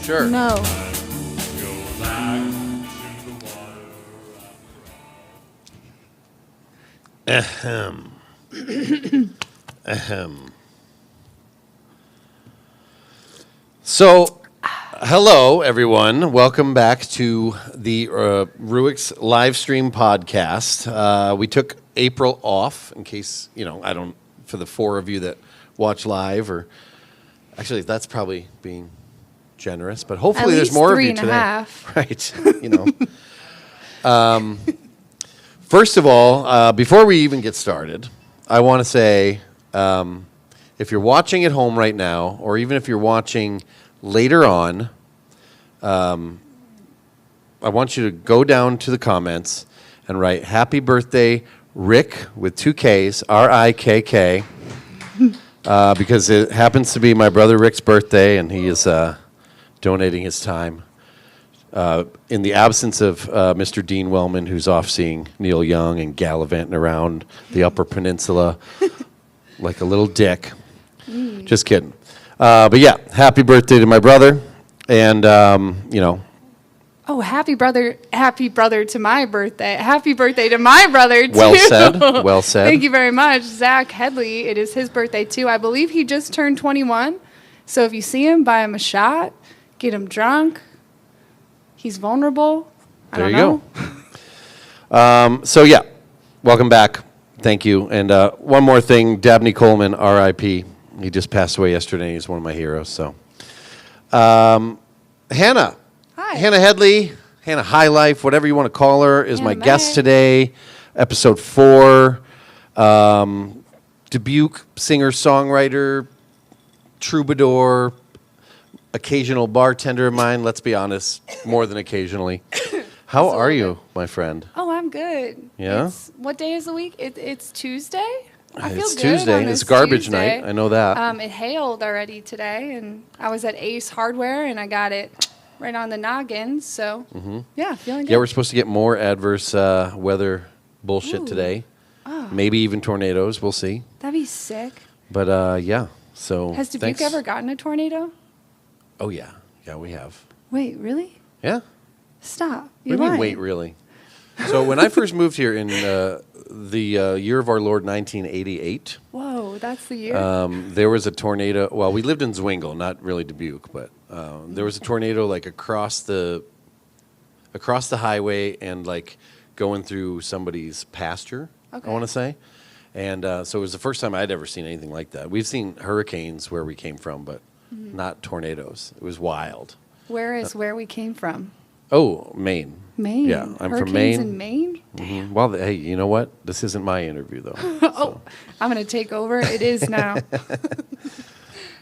Sure. No. Ahem. Ahem. So, hello, everyone. Welcome back to the Ruix live stream podcast. We took April off in case, for the four of you that watch live, or actually, that's probably being generous, but hopefully there's more of you today. Half. Right. First of all, before we even get started, I want to say, if you're watching at home right now, or even if you're watching later on, I want you to go down to the comments and write "Happy Birthday, Rick" with 2 Ks, R-I-K-K, because it happens to be my brother Rick's birthday, and he is donating his time. In the absence of Mr. Dean Wellman, who's off seeing Neil Young and gallivanting around the Upper Peninsula like a little dick. Just kidding. But yeah, happy birthday to my brother. And, Oh, happy brother to my birthday. Happy birthday to my brother, too. Well said. Well said. Thank you very much. Zach Headley, it is his birthday, too. I believe he just turned 21. So if you see him, buy him a shot, get him drunk. He's vulnerable. There you go. So, yeah, welcome back. Thank you. And one more thing, Dabney Coleman, R.I.P. He just passed away yesterday. He's one of my heroes. So, Hannah. Hi. Hannah Headley, Hannah High Life, whatever you want to call her, is my Hannah guest May. today. Episode 4. Dubuque singer-songwriter, troubadour, occasional bartender of mine. Let's be honest, more than occasionally. How are you, my friend? Oh, I'm good. Yeah? What day is the week? It's Tuesday. I feel It's good Tuesday. on It's this garbage Tuesday. night. I know that. It hailed already today, and I was at Ace Hardware, and I got it right on the noggin. So, yeah, feeling good. Yeah, we're supposed to get more adverse weather bullshit Ooh. today. Oh, Maybe even tornadoes. We'll see. that'd be sick. But, yeah. So Has Dubuque thanks. ever gotten a tornado? Oh, yeah. Yeah, we have. Wait, really? Yeah? Stop. What You're do you mean, lying. wait, really? So when I first moved here in the year of our Lord, 1988, Whoa, that's the year? there was a tornado. Well, we lived in Zwingle, not really Dubuque, but there was a tornado like across the highway and like going through somebody's pasture, Okay. I want to say. And so it was the first time I'd ever seen anything like that. We've seen hurricanes where we came from, but not tornadoes. It was wild. Where we came from? Oh, Maine. Maine. Yeah, I'm from Hurricanes Maine. in Maine? Mhm. Well, hey, you know what? This isn't my interview, though. Oh, I'm going to take over. It is now.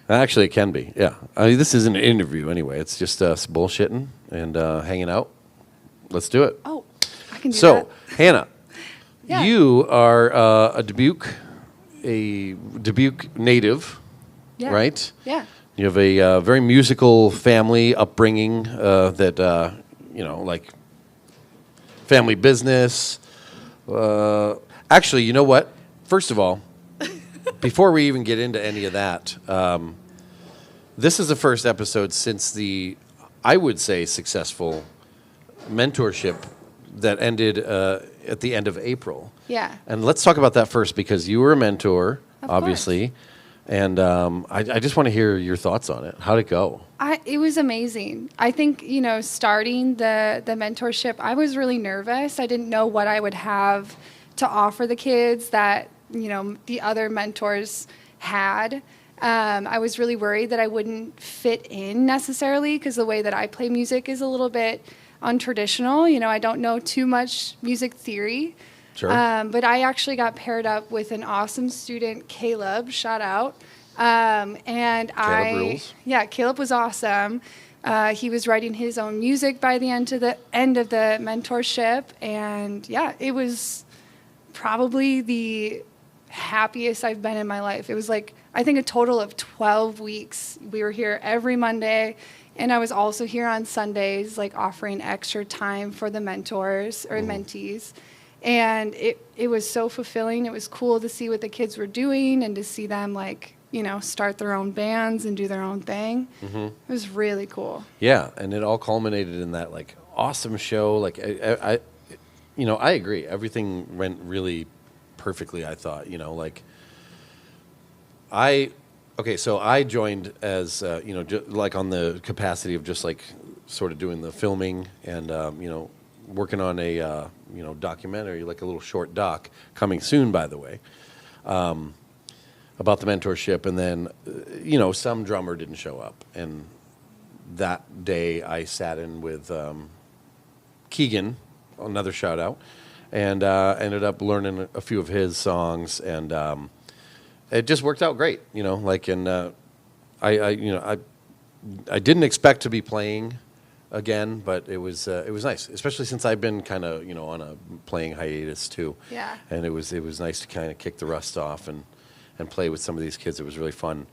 Actually, it can be. Yeah. I mean, this isn't an interview anyway. It's just us bullshitting and hanging out. Let's do it. Oh, I can do that. So, Hannah, Yeah. you are a Dubuque native, Yeah. right? Yeah. You have a very musical family upbringing that, like family business. Actually, you know what? First of all, before we even get into any of that, this is the first episode since I would say, successful mentorship that ended at the end of April. Yeah. And let's talk about that first because you were a mentor, Of obviously. And I just want to hear your thoughts on it. How'd it go? It was amazing. I think, starting the mentorship, I was really nervous. I didn't know what I would have to offer the kids that, the other mentors had. I was really worried that I wouldn't fit in necessarily because the way that I play music is a little bit untraditional. I don't know too much music theory. Sure. But I actually got paired up with an awesome student, Caleb, shout out. And Caleb rules. Yeah, Caleb was awesome. He was writing his own music by the end of the mentorship. And yeah, it was probably the happiest I've been in my life. It was like, I think a total of 12 weeks. We were here every Monday. And I was also here on Sundays, like offering extra time for the mentors or mentees. And it was so fulfilling. It was cool to see what the kids were doing and to see them like start their own bands and do their own thing. It was really cool. Yeah, and it all culminated in that like awesome show. Like I agree. Everything went really perfectly. I thought, like so I joined as like on the capacity of just like sort of doing the filming and working on a documentary, like a little short doc coming soon, by the way. About the mentorship, and then, some drummer didn't show up. And that day I sat in with Keegan, another shout out, and ended up learning a few of his songs, and it just worked out great, I didn't expect to be playing again, but it was nice, especially since I've been kind of, on a playing hiatus too. Yeah. And it was nice to kind of kick the rust off and play with some of these kids. It was really fun.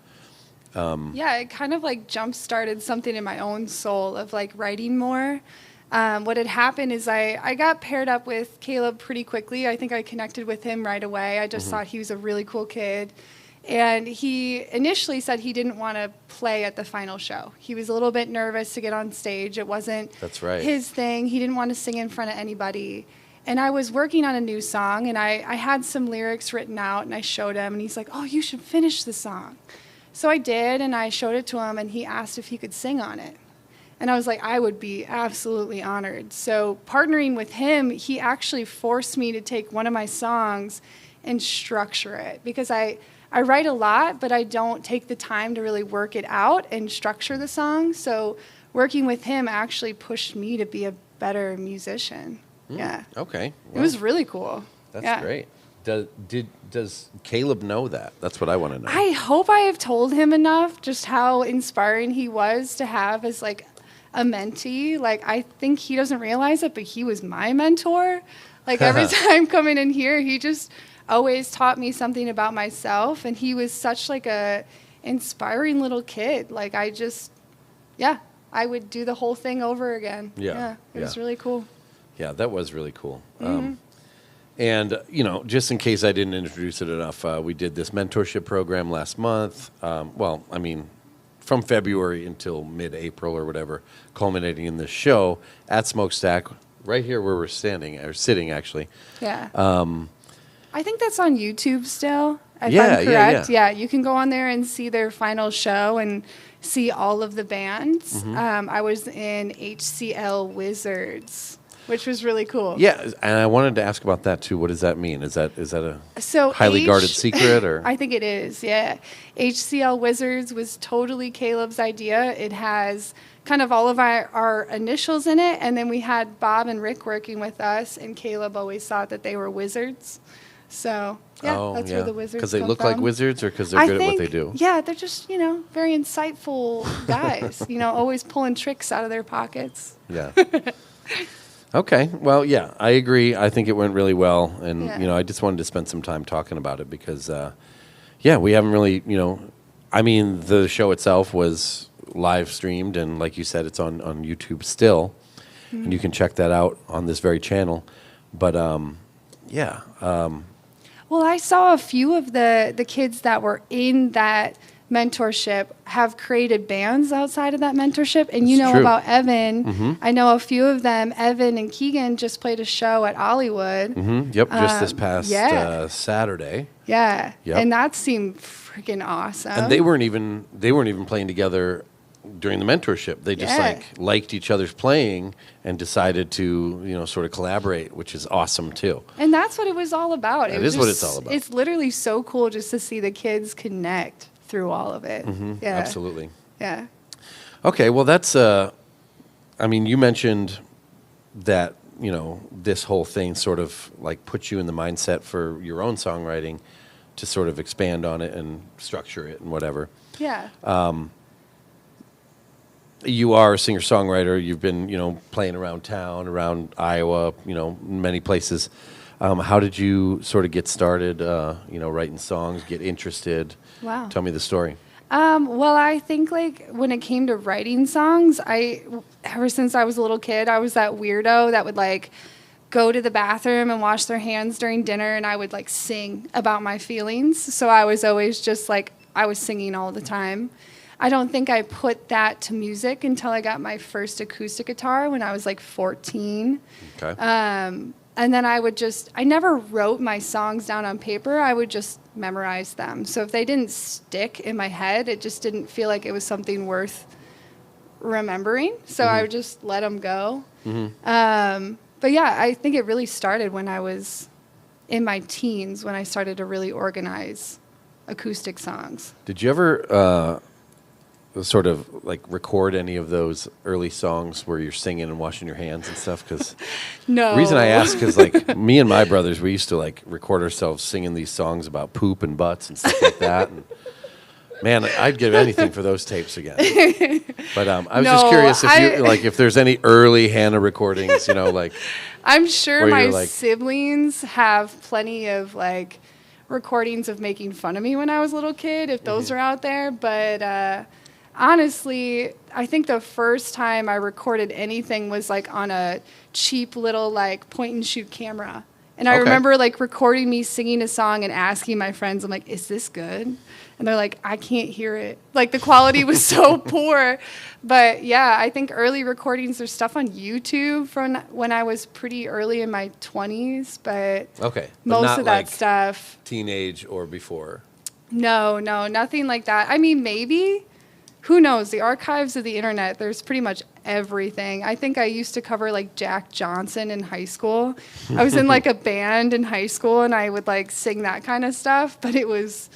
Yeah, it kind of like jump-started something in my own soul of like writing more. What had happened is I got paired up with Caleb pretty quickly. I think I connected with him right away. I just thought he was a really cool kid. And he initially said he didn't want to play at the final show. He was a little bit nervous to get on stage. It wasn't his thing. He didn't want to sing in front of anybody. And I was working on a new song, and I had some lyrics written out, and I showed him, and he's like, oh, you should finish the song. So I did, and I showed it to him, and he asked if he could sing on it. And I was like, I would be absolutely honored. So partnering with him, he actually forced me to take one of my songs and structure it, because I write a lot, but I don't take the time to really work it out and structure the song. So working with him actually pushed me to be a better musician. Yeah. Okay. Well, it was really cool. That's great. Does Caleb know that? That's what I want to know. I hope I have told him enough just how inspiring he was to have as like a mentee. Like, I think he doesn't realize it, but he was my mentor. Like every time coming in here, he just always taught me something about myself, and he was such like a inspiring little kid. Like I would do the whole thing over again. It was really cool. Yeah, that was really cool. And, just in case I didn't introduce it enough, we did this mentorship program last month. From February until mid-April or whatever, culminating in this show at Smokestack, right here where we're sitting, actually. Yeah. I think that's on YouTube still, if Yeah, I'm correct. Yeah, you can go on there and see their final show and see all of the bands. I was in HCL Wizards, which was really cool. Yeah, and I wanted to ask about that too. What does that mean? Is that a highly guarded secret, or? I think it is. Yeah, HCL Wizards was totally Caleb's idea. It has kind of all of our initials in it, and then we had Bob and Rick working with us, and Caleb always thought that they were wizards. So that's where the wizards because they come look from. like wizards, or because they're good at what they do. Yeah, they're just very insightful guys. Always pulling tricks out of their pockets. Yeah. Okay. Well, yeah, I agree. I think it went really well. And, I just wanted to spend some time talking about it because, we haven't really, the show itself was live streamed. And like you said, it's on YouTube still. And you can check that out on this very channel. But, well, I saw a few of the kids that were in that mentorship have created bands outside of that mentorship. And true. About Evan. I know a few of them. Evan and Keegan just played a show at Hollywood. Yep, just this past Saturday. Yeah. Yep. And that seemed freaking awesome. And they weren't even playing together during the mentorship. They just liked each other's playing and decided to, sort of collaborate, which is awesome too. And that's what it was all about. That is what it's all about. It's literally so cool just to see the kids connect through all of it. Yeah. Absolutely. Yeah. Okay, well that's you mentioned that, this whole thing sort of like puts you in the mindset for your own songwriting to sort of expand on it and structure it and whatever. Yeah. You are a singer-songwriter. You've been, playing around town, around Iowa, many places. How did you sort of get started, writing songs, get interested? Wow. Tell me the story. Well, I think like when it came to writing songs, ever since I was a little kid, I was that weirdo that would like go to the bathroom and wash their hands during dinner, and I would like sing about my feelings. So I was always just like I was singing all the time. I don't think I put that to music until I got my first acoustic guitar when I was like 14. Okay. And then I never wrote my songs down on paper. I would just memorize them. So if they didn't stick in my head, it just didn't feel like it was something worth remembering. So I would just let them go. But yeah, I think it really started when I was in my teens, when I started to really organize acoustic songs. Did you ever sort of like record any of those early songs where you're singing and washing your hands and stuff? Because No. the reason I ask is like me and my brothers, we used to like record ourselves singing these songs about poop and butts and stuff like that. And man, I'd give anything for those tapes again. But I was just curious if there's any early Hannah recordings, like. I'm sure where my you're like- siblings have plenty of like recordings of making fun of me when I was a little kid, if those are out there. But honestly, I think the first time I recorded anything was like on a cheap little like point and shoot camera. And I remember like recording me singing a song and asking my friends, I'm like, is this good? And they're like, I can't hear it. Like the quality was so poor. But yeah, I think early recordings, there's stuff on YouTube from when I was pretty early in my 20s. But most not of that like stuff. teenage or before. No, nothing like that. I mean, maybe. Who knows? The archives of the internet, there's pretty much everything. I think I used to cover like Jack Johnson in high school. I was in like a band in high school and I would like sing that kind of stuff, but it was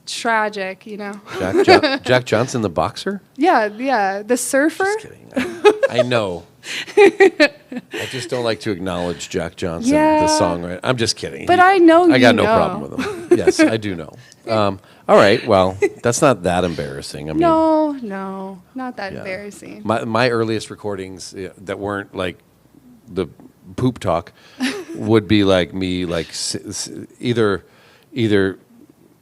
tragic, Jack Johnson, the boxer? Yeah, the surfer. Just kidding. I know. I just don't like to acknowledge Jack Johnson, the songwriter. I'm just kidding. But I know I got no problem with him. Yes, I do know. All right, well, that's not that embarrassing. I mean, No, not that embarrassing. My earliest recordings that weren't like the poop talk would be like me like either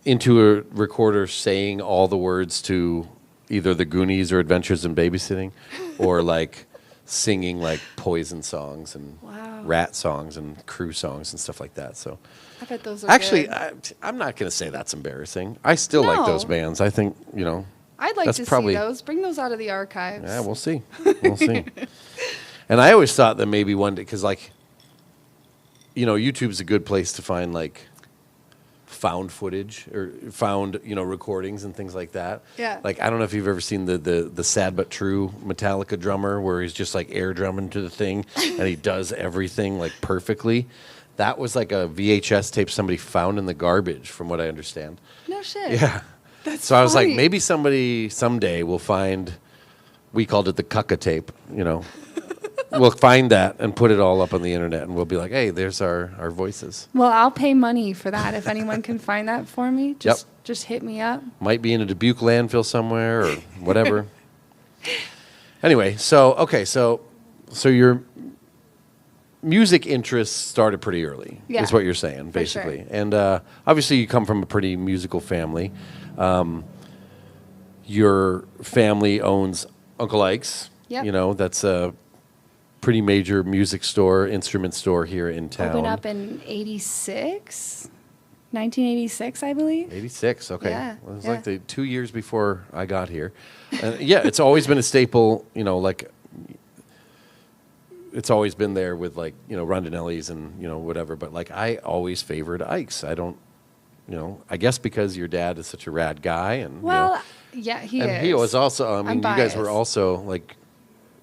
into a recorder saying all the words to either the Goonies or Adventures in Babysitting, or like singing like Poison songs and Rat songs and Crew songs and stuff like that. So I bet those are actually, good. I'm not going to say that's embarrassing. I still like those bands. I think, I'd like that's to probably, see those. Bring those out of the archives. Yeah, we'll see. We'll see. And I always thought that maybe one day, because like, YouTube's a good place to find like found footage or found, recordings and things like that. Yeah. Like, I don't know if you've ever seen the Sad But True Metallica drummer where he's just like air drumming to the thing and he does everything like perfectly. That was like a VHS tape somebody found in the garbage, from what I understand. No shit. Yeah. That's So I was like, funny. maybe somebody someday will find, we called it the cucka tape, We'll find that and put it all up on the internet and we'll be like, hey, there's our voices. Well, I'll pay money for that if anyone can find that for me. Just hit me up. Might be in a Dubuque landfill somewhere or whatever. Anyway, so your music interests started pretty early, is what you're saying, basically. Sure. And obviously you come from a pretty musical family. Your family owns Uncle Ike's. Yep. That's a pretty major music store, instrument store here in town. Opened up in 1986, I believe. 86, okay. Yeah, Well, it was yeah. like the 2 years before I got here. It's always been a staple, like it's always been there with like, Rondinelli's and, whatever. But like I always favored Ike's. I don't, I guess because your dad is such a rad guy. And, Well, yeah, he and is. he was also, you guys were biased. also like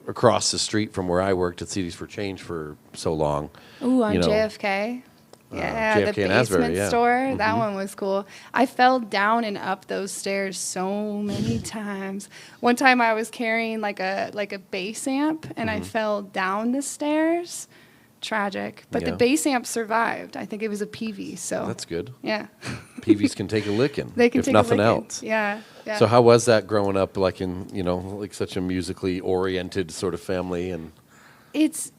across the street from where I worked at CDs for Change for so long. Ooh, on JFK. Yeah, JFK the and Asbury, basement yeah. store. That one was cool. I fell down and up those stairs so many times. One time I was carrying like a bass amp and I fell down the stairs. Tragic. But the Yeah. bass amp survived. I think it was a PV, so That's good. yeah. PVs can take a licking, They can if take nothing a licking. else. Yeah. So how was that growing up, like in like such a musically oriented sort of family? And It's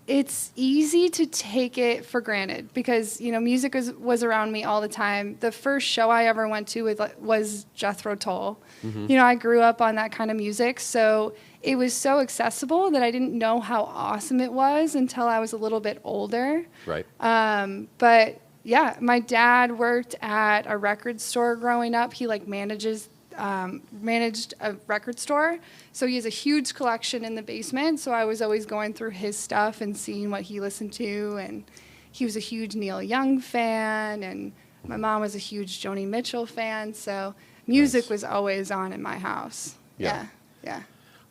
easy to take it for granted because music was around me all the time. The first show I ever went to was Jethro Tull. I grew up on that kind of music, so it was so accessible that I didn't know how awesome it was until I was a little bit older. right, But yeah, my dad worked at a record store growing up. He manages managed a record store. So he has a huge collection in the basement. So I was always going through his stuff and seeing what he listened to. And he was a huge Neil Young fan. And my mom was a huge Joni Mitchell fan. So music Nice. was always on in my house. Yeah. Yeah.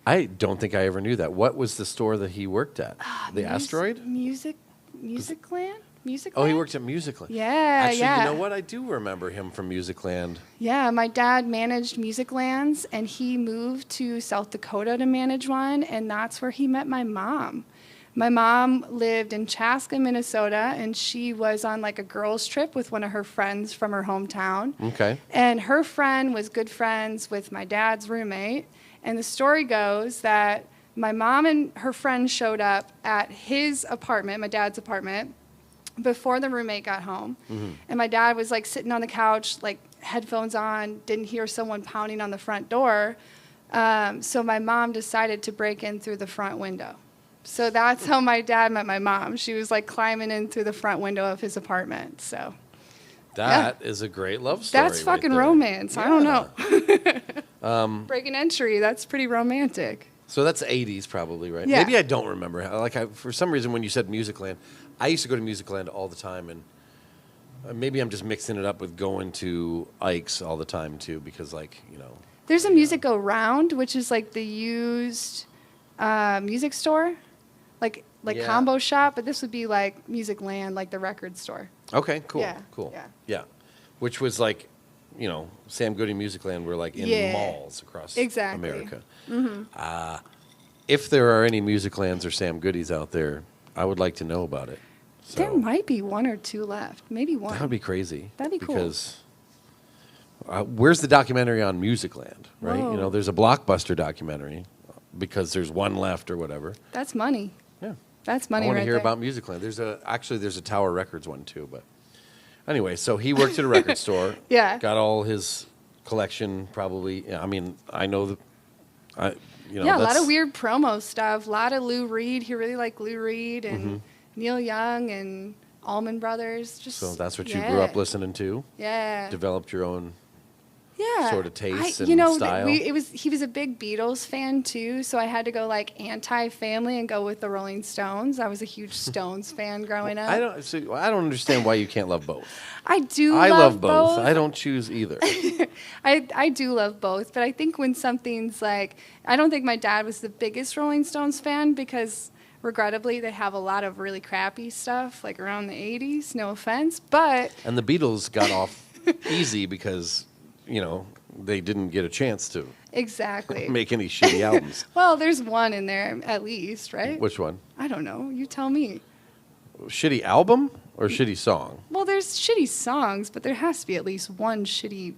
I don't think I ever knew that. What was the store that he worked at? The Asteroid? Musicland? Musicland? Oh, he worked at Musicland. Yeah, Actually, yeah. you know what? I do remember him from Musicland. Yeah, my dad managed Musiclands, and he moved to South Dakota to manage one, and that's where he met my mom. My mom lived in Chaska, Minnesota, and she was on like a girls' trip with one of her friends from her hometown. Okay. And her friend was good friends with my dad's roommate. And the story goes that my mom and her friend showed up at his apartment, my dad's apartment, before the roommate got home. Mm-hmm. And my dad was like sitting on the couch, like headphones on, didn't hear someone pounding on the front door. So my mom decided to break in through the front window. So that's how my dad met my mom. She was like climbing in through the front window of his apartment. So That is a great love story. that's fucking right there. romance. I don't Yeah. know. Breaking entry, that's pretty romantic. So that's 80s probably, right? Yeah. Maybe I don't remember. For some reason, when you said Musicland, I used to go to Musicland all the time, and maybe I'm just mixing it up with going to Ike's all the time, too, because, There's a Music Go Round, which is like the used music store, like Yeah. combo shop, but this would be like Music Land, like the record store. Okay, cool, Yeah, cool. yeah. Which was like, Sam Goody Musicland were like in Yeah. malls across Exactly. America. Mm-hmm. If there are any Musiclands or Sam Goodies out there, I would like to know about it. So, There might be one or two left, maybe one. that would be crazy. That'd be cool. Because where's the documentary on Musicland, right? Whoa. There's a Blockbuster documentary because there's one left or whatever. That's money. Yeah. That's money I want right to hear there. about Musicland. There's a Tower Records one too, but anyway, so he worked at a record store. Yeah. Got all his collection probably. Yeah, I mean, I know that. Yeah, a lot that's- of weird promo stuff. A lot of Lou Reed. He really liked Lou Reed and Mm-hmm. Neil Young and Allman Brothers. Just So that's what you grew up listening to. Yeah. Developed your own. Yeah. sort of taste and style. He was a big Beatles fan too, so I had to go like anti-family and go with the Rolling Stones. I was a huge Stones fan growing up. I don't understand why you can't love both. I do I love both. both. I don't choose either. I do love both, but I think when something's like, I don't think my dad was the biggest Rolling Stones fan because regrettably they have a lot of really crappy stuff like around the 80s, no offense, but And the Beatles got off easy because, they didn't get a chance to exactly. make any shitty albums. Well, there's one in there at least, right? Which one? I don't know. You tell me. Shitty album or shitty song? Well, there's shitty songs, but there has to be at least one shitty.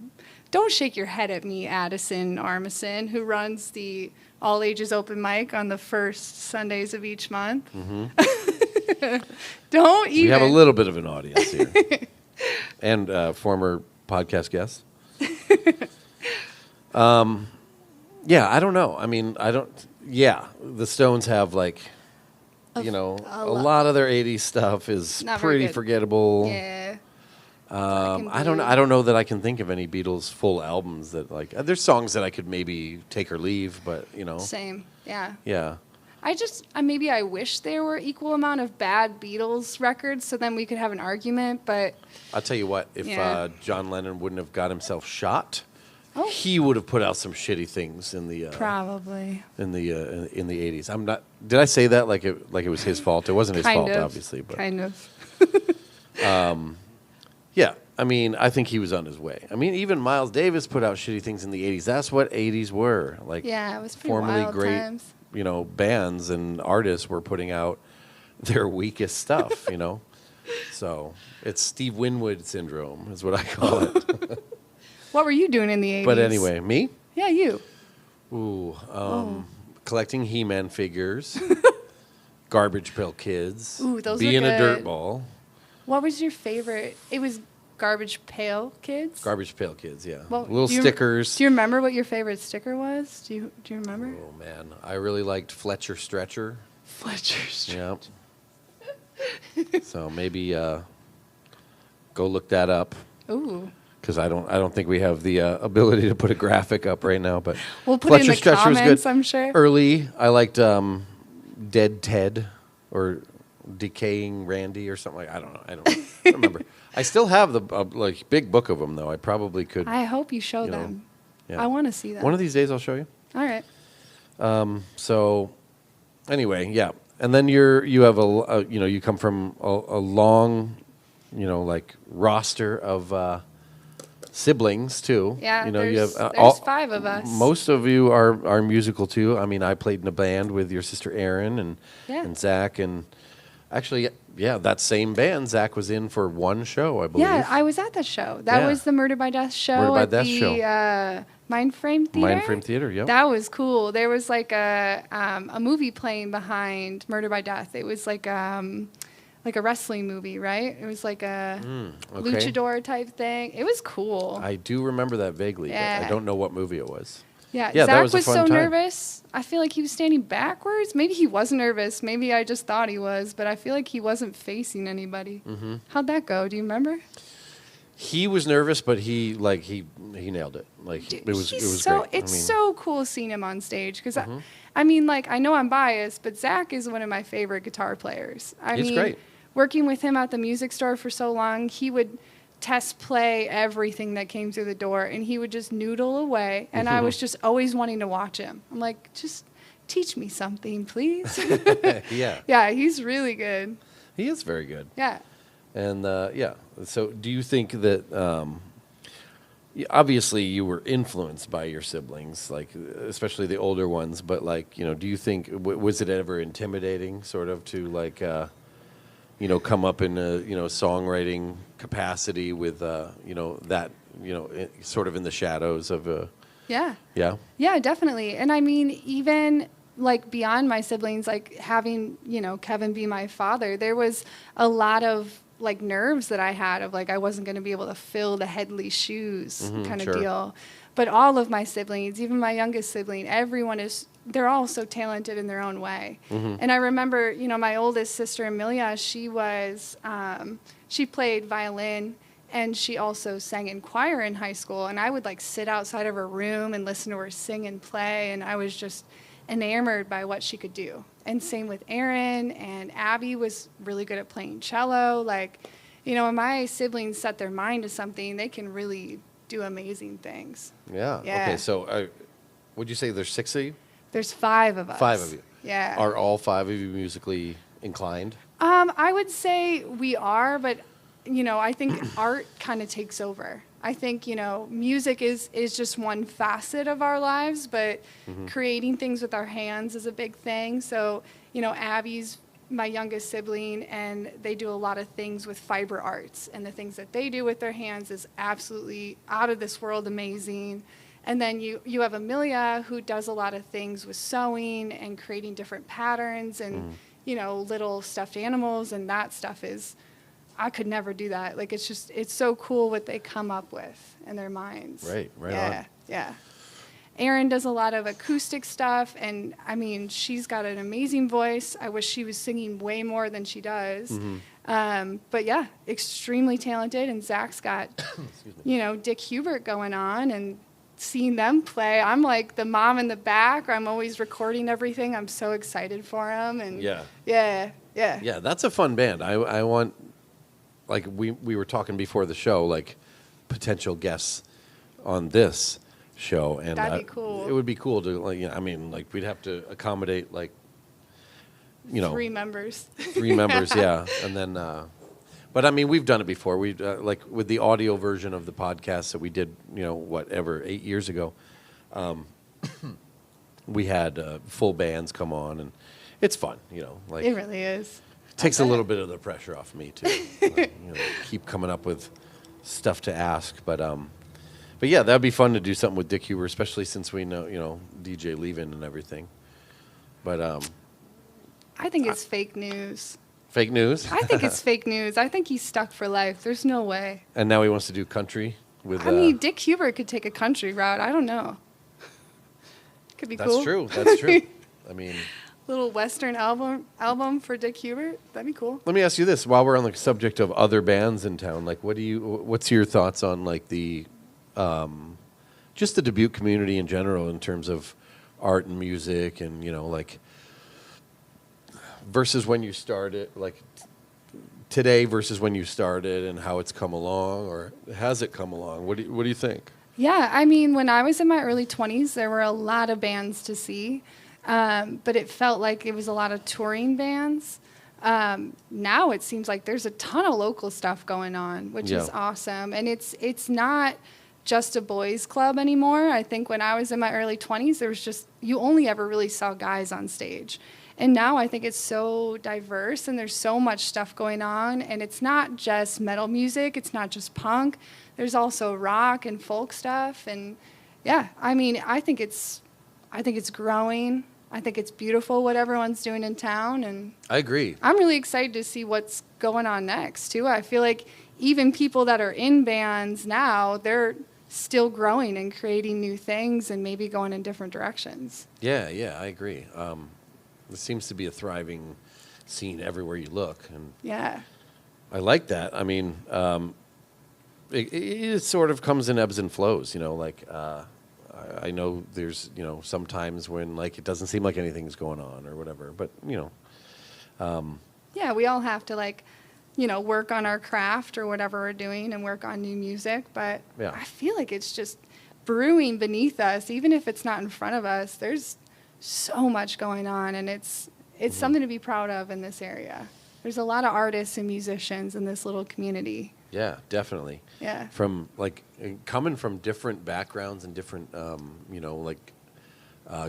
Don't shake your head at me, Addison Armisen, who runs the all ages open mic on the first Sundays of each month. Mm-hmm. Don't even. We have a little bit of an audience here. And former podcast guests. Yeah, I don't know. I mean, the Stones have like, a lot of their 80s stuff is Not very pretty good. I Yeah. don't know that I can think of any Beatles full albums that there's songs that I could maybe take or leave, but Same. Yeah. yeah. Maybe I wish there were equal amount of bad Beatles records, so then we could have an argument. But I'll tell you what, if Yeah. John Lennon wouldn't have got himself shot, Oh. he would have put out some shitty things in the probably in the 80s. I'm not. Did I say that like it was his fault? It wasn't his fault, obviously, but kind of. yeah. I mean, I think he was on his way. I mean, even Miles Davis put out shitty things in the 80s. That's what 80s were. Like, Yeah, it was pretty formerly wild great, times. bands and artists were putting out their weakest stuff, So it's Steve Winwood syndrome is what I call it. What were you doing in the 80s? But anyway, me? Yeah, you. Ooh, collecting He-Man figures, Garbage Pail Kids, Ooh, those were being a good. dirtball. What was your favorite? It was Garbage Pail Kids? Garbage Pail Kids, yeah. Well, Little do you- stickers. Do you remember what your favorite sticker was? Do you remember? Oh, man. I really liked Fletcher Stretcher. Fletcher Street. Yeah. So maybe go look that up. Ooh. because I don't think we have the ability to put a graphic up right now. But We'll put it in the Stretcher was comments, good. I'm sure. Early, I liked Dead Ted or Decaying Randy or something like. I don't know. I don't remember. I still have the like big book of them though. I probably could. I hope you show you know, them. yeah. I want to see them. One of these days I'll show you. All right. So anyway, yeah. And then you have you come from a long, like roster of siblings too. Yeah, you have there's 5 of us. Most of you are musical too. I mean, I played in a band with your sister Erin and Zach, and actually, yeah, that same band Zach was in for one show, I believe. Yeah, I was at that show. That was the Murder by Death show Murder by at Death the show. Mindframe Theater. Mindframe Theater, yep. That was cool. There was like a movie playing behind Murder by Death. It was like a wrestling movie, right? It was like a okay. luchador type thing. It was cool. I do remember that vaguely, but I don't know what movie it was. Yeah, that Zach was a fun so time. nervous. I feel like he was standing backwards. Maybe he was nervous. Maybe I just thought he was, but I feel like he wasn't facing anybody. Mm-hmm. How'd that go? Do you remember? He was nervous, but he nailed it. Like Dude, it was so great. it's so cool seeing him on stage because I mean, like, I know I'm biased, but Zach is one of my favorite guitar players. He's great. Working with him at the music store for so long, he would test play everything that came through the door, and he would just noodle away, and I was just always wanting to watch him. I'm like, just teach me something, please. Yeah. Yeah, he's really good. He is very good. Yeah. And so do you think that obviously you were influenced by your siblings, like especially the older ones, but like, do you think was it ever intimidating sort of to like come up in a songwriting capacity with that sort of in the shadows of Yeah, definitely. And I mean, even like beyond my siblings, like having Kevin be my father, there was a lot of like nerves that I had of like I wasn't going to be able to fill the Headley shoes kind of deal. But all of my siblings, even my youngest sibling, they're all so talented in their own way. And I remember, my oldest sister, Amelia, she played violin, and she also sang in choir in high school. And I would like sit outside of her room and listen to her sing and play. And I was just enamored by what she could do. And same with Erin, and Abby was really good at playing cello. Like, when my siblings set their mind to something, they can really do amazing things. Yeah. Okay, so would you say there's 6 of you? There's 5 of us. 5 of you. Yeah. Are all 5 of you musically inclined? I would say we are, but I think art kind of takes over. I think music is just one facet of our lives, but creating things with our hands is a big thing. So Abby's my youngest sibling, and they do a lot of things with fiber arts, and the things that they do with their hands is absolutely out of this world amazing. And then you have Amelia, who does a lot of things with sewing and creating different patterns and little stuffed animals, and that stuff I could never do that. Like, it's so cool what they come up with in their minds. Right yeah, on. Yeah. Erin does a lot of acoustic stuff, and I mean, she's got an amazing voice. I wish she was singing way more than she does. But yeah, extremely talented. And Zach's got, Dick Hubert going on, and seeing them play, I'm like the mom in the back. I'm always recording everything. I'm so excited for them. And yeah. That's a fun band. I want, like we were talking before the show, like potential guests on this show, and that'd be cool. It would be cool to like we'd have to accommodate 3 members. 3 members, yeah, and then. But I mean, we've done it before. We like with the audio version of the podcast that we did, 8 years ago. We had full bands come on, and it's fun, like it really is. Takes a little bit of the pressure off me too. Keep coming up with stuff to ask, but yeah, that'd be fun to do something with Dick Huber, especially since we know DJ Levin and everything. But I think it's fake news. Fake news? I think it's fake news. I think he's stuck for life. There's no way. And now he wants to do country with. I mean, Dick Huber could take a country route. I don't know. Could be cool. That's true. I mean, Little Western album for Dick Hubert. That'd be cool. Let me ask you this: while we're on the subject of other bands in town, like, what's your thoughts on like the, just the Dubuque community in general in terms of art and music, and like versus when you started, like today versus when you started, and how it's come along, or has it come along? What do you think? Yeah, I mean, when I was in my early 20s, there were a lot of bands to see, but it felt like it was a lot of touring bands. Now it seems like there's a ton of local stuff going on, which is awesome. And it's not just a boys club anymore. I think when I was in my early 20s, there was just, you only ever really saw guys on stage. And now I think it's so diverse and there's so much stuff going on. And it's not just metal music. It's not just punk. There's also rock and folk stuff. And yeah, I mean, I think it's growing. I think it's beautiful what everyone's doing in town. And I agree. I'm really excited to see what's going on next too. I feel like even people that are in bands now, they're still growing and creating new things and maybe going in different directions. Yeah, I agree. There seems to be a thriving scene everywhere you look, and yeah, I like that. I mean, it sort of comes in ebbs and flows. Like I know there's some times when like it doesn't seem like anything's going on or whatever, but yeah, we all have to like work on our craft or whatever we're doing and work on new music. But yeah. I feel like it's just brewing beneath us, even if it's not in front of us. There's so much going on, and it's something to be proud of in this area. There's a lot of artists and musicians in this little community. Yeah, definitely. Yeah. From like coming from different backgrounds and different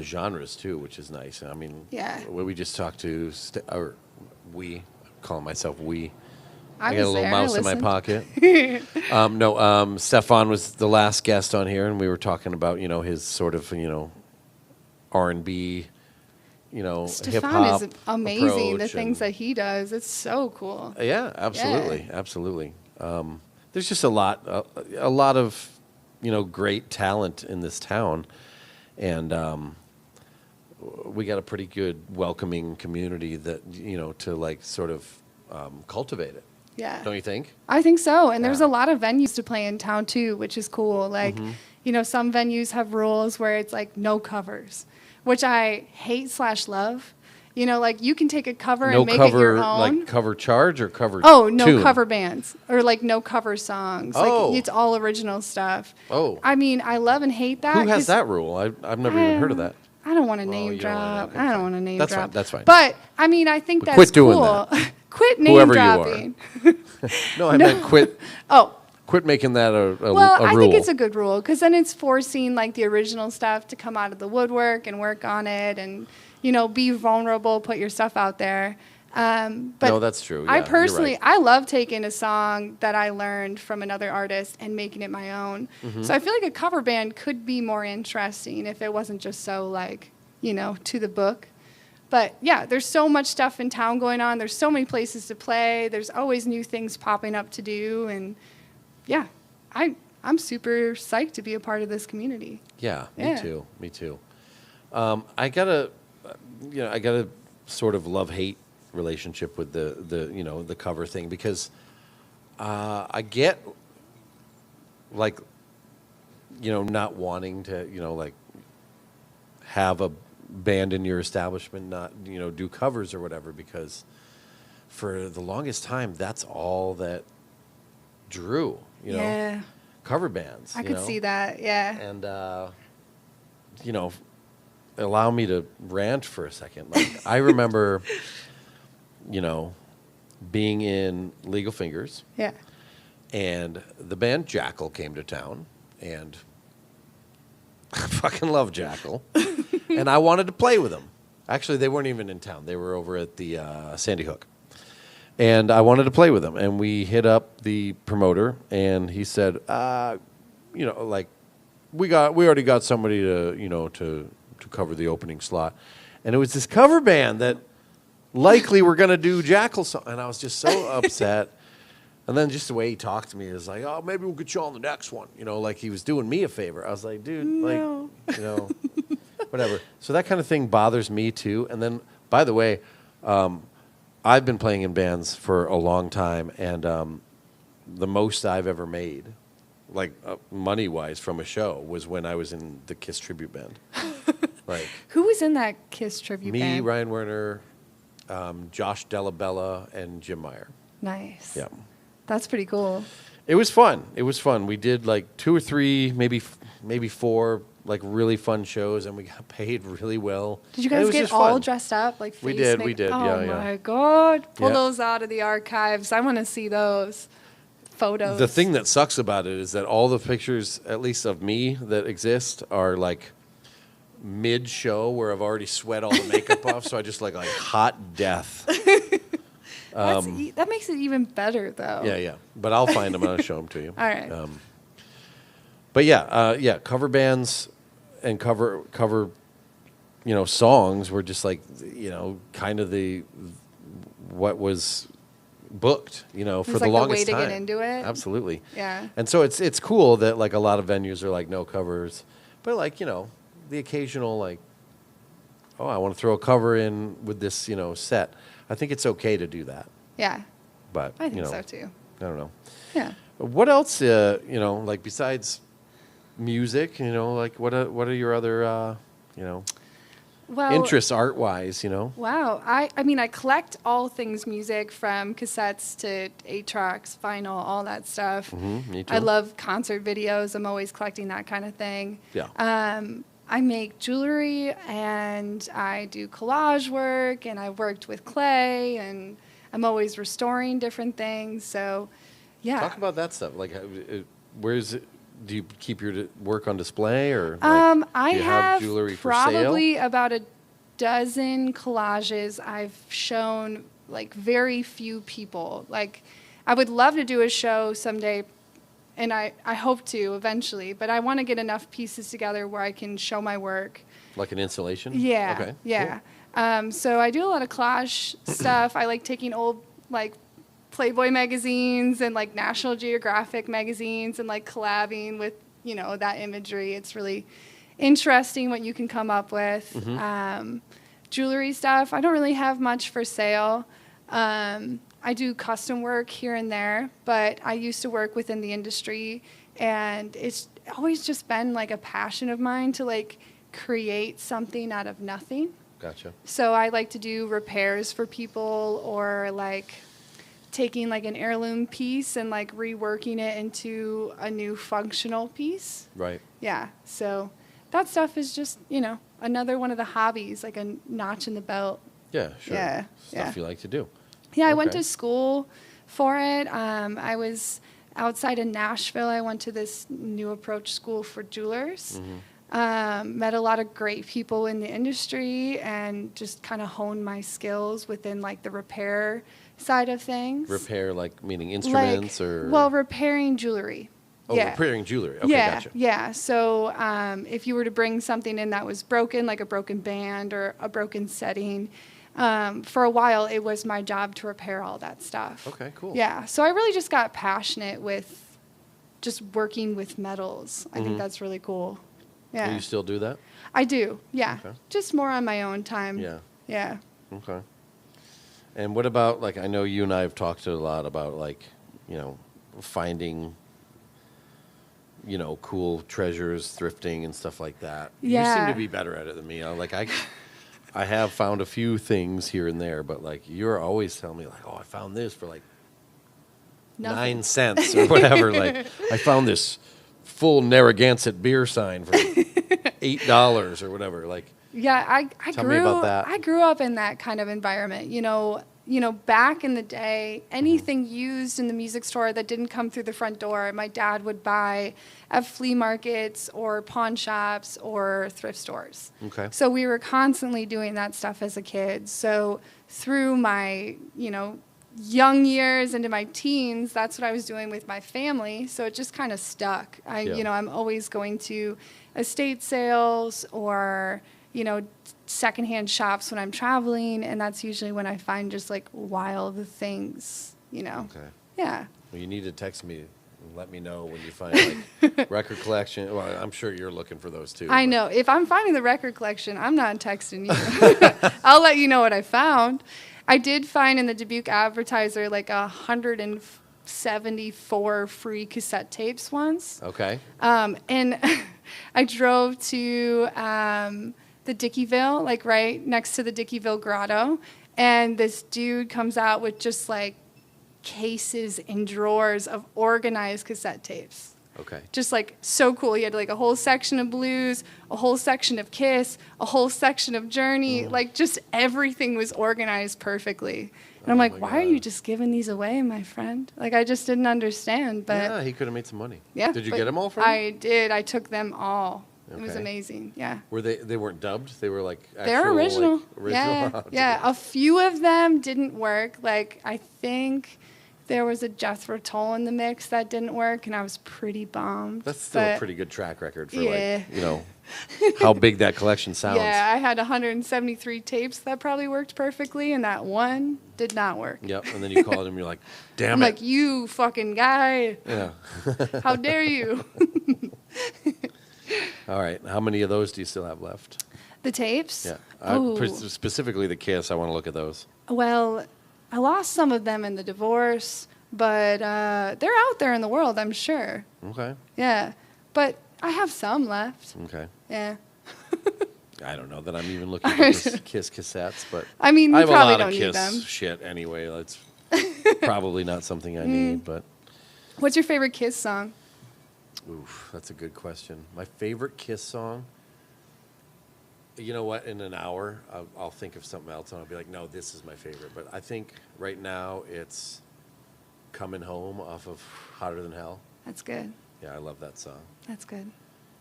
genres too, which is nice. I mean, yeah. When we just talked to I'm calling myself we. I got a was little there, mouse I in my listened. pocket. Stefan was the last guest on here, and we were talking about his sort of R&B, hip Stefan hop is amazing. approach The things and- that he does, it's so cool. Yeah, absolutely, absolutely. There's just a lot of great talent in this town, and we got a pretty good welcoming community that to like sort of cultivate it. Yeah. Don't you think? I think so. And there's Yeah. a lot of venues to play in town too, which is cool. Like, some venues have rules where it's like no covers, which I hate/love. Like you can take a cover No and make cover, it your own. like cover charge or cover. Oh, no tune? cover bands or like no cover songs. Oh. Like it's all original stuff. Oh. I mean, I love and hate that. Who has 'cause that rule? I've never even heard of that. I don't want to Oh, name you don't wanna- drop. okay, I fine. don't want to name That's drop. fine, that's fine. But I mean, I think But that's quit doing cool. that. Quit name Whoever you are. dropping. No, I meant quit. Oh. Quit making that a Well, I rule. think it's a good rule because then it's forcing like the original stuff to come out of the woodwork and work on it and, be vulnerable, put your stuff out there. But No, that's true. Yeah, I you're personally, right. I love taking a song that I learned from another artist and making it my own. Mm-hmm. So I feel like a cover band could be more interesting if it wasn't just so like, to the book. But yeah, there's so much stuff in town going on. There's so many places to play. There's always new things popping up to do. And yeah, I'm super psyched to be a part of this community. Yeah, Yeah. me too. I got a sort of love-hate relationship with the cover thing because I get like not wanting to like have a band in your establishment not do covers or whatever, because for the longest time that's all that drew Yeah, cover bands. I could see that. Yeah. And allow me to rant for a second. Like I remember being in Legal Fingers, Yeah. and the band Jackal came to town, and I fucking love Jackal, and I wanted to play with them. Actually, they weren't even in town. They were over at the Sandy Hook. And I wanted to play with them. And we hit up the promoter, and he said, like, we already got somebody to cover the opening slot. And it was this cover band that likely were going to do Jackal song. And I was just so upset. And then just the way he talked to me is like, oh, maybe we'll get you on the next one. Like he was doing me a favor. I was like, dude, No. whatever. So that kind of thing bothers me too. And then By the way, I've been playing in bands for a long time, and the most I've ever made, like money-wise from a show, was when I was in the Kiss tribute band. Like Who was in that Kiss tribute me, band? Ryan Werner, Josh Delabella, and Jim Meyer. Nice. Yeah. That's pretty cool. It was fun. It was fun. We did like 2 or 3, maybe 4, like really fun shows, and we got paid really well. Did you And it guys was get just all fun. dressed up? Like We face did, make- we did, Oh yeah, yeah. my God. Pull Yeah. those out of the archives. I want to see those photos. The thing that sucks about it is that all the pictures, at least of me, that exist are like mid-show where I've already sweat all the makeup off, so I just like hot death. That makes it even better, though. Yeah. But I'll find them and I'll show them to you. All right. But yeah, cover bands and cover songs were just like kind of what was booked for was the like the longest way to time. get into it. Absolutely. Yeah. And so it's cool that like a lot of venues are like no covers, but like the occasional like, oh, I want to throw a cover in with this set. I think it's okay to do that, Yeah. but I think so, too. I don't know. Yeah. What else? Like besides music, like what are your other Well, interests art wise? Wow. I mean, I collect all things music from cassettes to 8-tracks, vinyl, all that stuff. Me too. I love concert videos. I'm always collecting that kind of thing. Yeah. I make jewelry and I do collage work and I worked with clay and I'm always restoring different things. So, yeah. Talk about that stuff. Like, where's it? Do you keep your work on display, or like, I do you have jewelry for sale? probably about a dozen collages I've shown like very few people. Like, I would love to do a show someday, and I hope to eventually, but I want to get enough pieces together where I can show my work. Like an installation? Yeah, Okay. yeah. So I do a lot of collage stuff. I like taking old like Playboy magazines and like National Geographic magazines and like collabing with that imagery. It's really interesting what you can come up with. Jewelry stuff. I don't really have much for sale. I do custom work here and there, but I used to work within the industry, and it's always just been like a passion of mine to like create something out of nothing. Gotcha. So I like to do repairs for people, or like taking like an heirloom piece and like reworking it into a new functional piece. Right. Yeah. So that stuff is just, another one of the hobbies, like a notch in the belt. Yeah. Sure. Yeah, Stuff yeah. you like to do. Yeah, I went Okay. to school for it. I was outside of Nashville. I went to this new approach school for jewelers. Met a lot of great people in the industry and just kind of honed my skills within like the repair side of things. Repair, like meaning instruments, or repairing jewelry. Yeah. repairing jewelry. Okay, yeah, gotcha. yeah. So if you were to bring something in that was broken, like a broken band or a broken setting, for a while it was my job to repair all that stuff. Okay, cool. Yeah. So I really just got passionate with just working with metals. I think that's really cool. Yeah. Do you still do that? I do. Yeah. Okay. Just more on my own time. Yeah. Yeah. Okay. And what about, like, I know you and I have talked a lot about, like, finding, cool treasures, thrifting, and stuff like that. You seem Yeah. to be better at it than me. I have found a few things here and there, but, like, you're always telling me, like, oh, I found this for, like, Nothing. 9 cents or whatever. Like, I found this full Narragansett beer sign for $8 or whatever. Like, Yeah, I Tell grew me about that. I grew up in that kind of environment. Back in the day, anything used in the music store that didn't come through the front door, my dad would buy at flea markets or pawn shops or thrift stores. Okay. So we were constantly doing that stuff as a kid. So through my, young years into my teens, that's what I was doing with my family. So it just kind of stuck. Yeah. I'm always going to estate sales or, secondhand shops when I'm traveling, and that's usually when I find just like wild things, okay. Yeah. Well, you need to text me Let me know when you find like record collection. Well, I'm sure you're looking for those too. I but- know. If I'm finding the record collection, I'm not texting you. I'll let you know what I found. I did find in the Dubuque Advertiser like 174 free cassette tapes once. Okay. And I drove to the Dickeyville, like right next to the Dickeyville Grotto, and this dude comes out with just like cases and drawers of organized cassette tapes. Okay. Just like so cool. He had like a whole section of blues, a whole section of Kiss, a whole section of Journey. Like just everything was organized perfectly. And I'm Oh like, my why are you God. just giving these away, my friend? Like I just didn't understand. But Yeah, he could have made some money. yeah. Did you but get them all from him? I did. I took them all. It was Okay. amazing. Yeah. Were they weren't dubbed? They were like actual, They're original. Like, original? Yeah. Oh, Yeah. A few of them didn't work. Like I think there was a Jethro Tull in the mix that didn't work, and I was pretty bummed. That's still a but pretty good track record for Yeah. like, you know, how big that collection sounds. yeah, I had 173 tapes that probably worked perfectly, and that one did not work. Yep. And then you call him, you're like, damn I'm it. like, you fucking guy. Yeah. How dare you? All right. How many of those do you still have left? The tapes? Yeah. Oh. Specifically the Kiss. I want to look at those. Well, I lost some of them in the divorce, but they're out there in the world, I'm sure. Okay. Yeah. But I have some left. Okay. Yeah. I don't know that I'm even looking for Kiss cassettes, but I mean, I you have a probably lot don't of need Kiss them. shit anyway. That's probably not something I need, but What's your favorite Kiss song? oof, that's a good question. My favorite Kiss song. You know what? In an hour, I'll think of something else, and I'll be like, "No, this is my favorite." But I think right now it's "Coming Home" off of "Hotter Than Hell." That's good. Yeah, I love that song. That's good.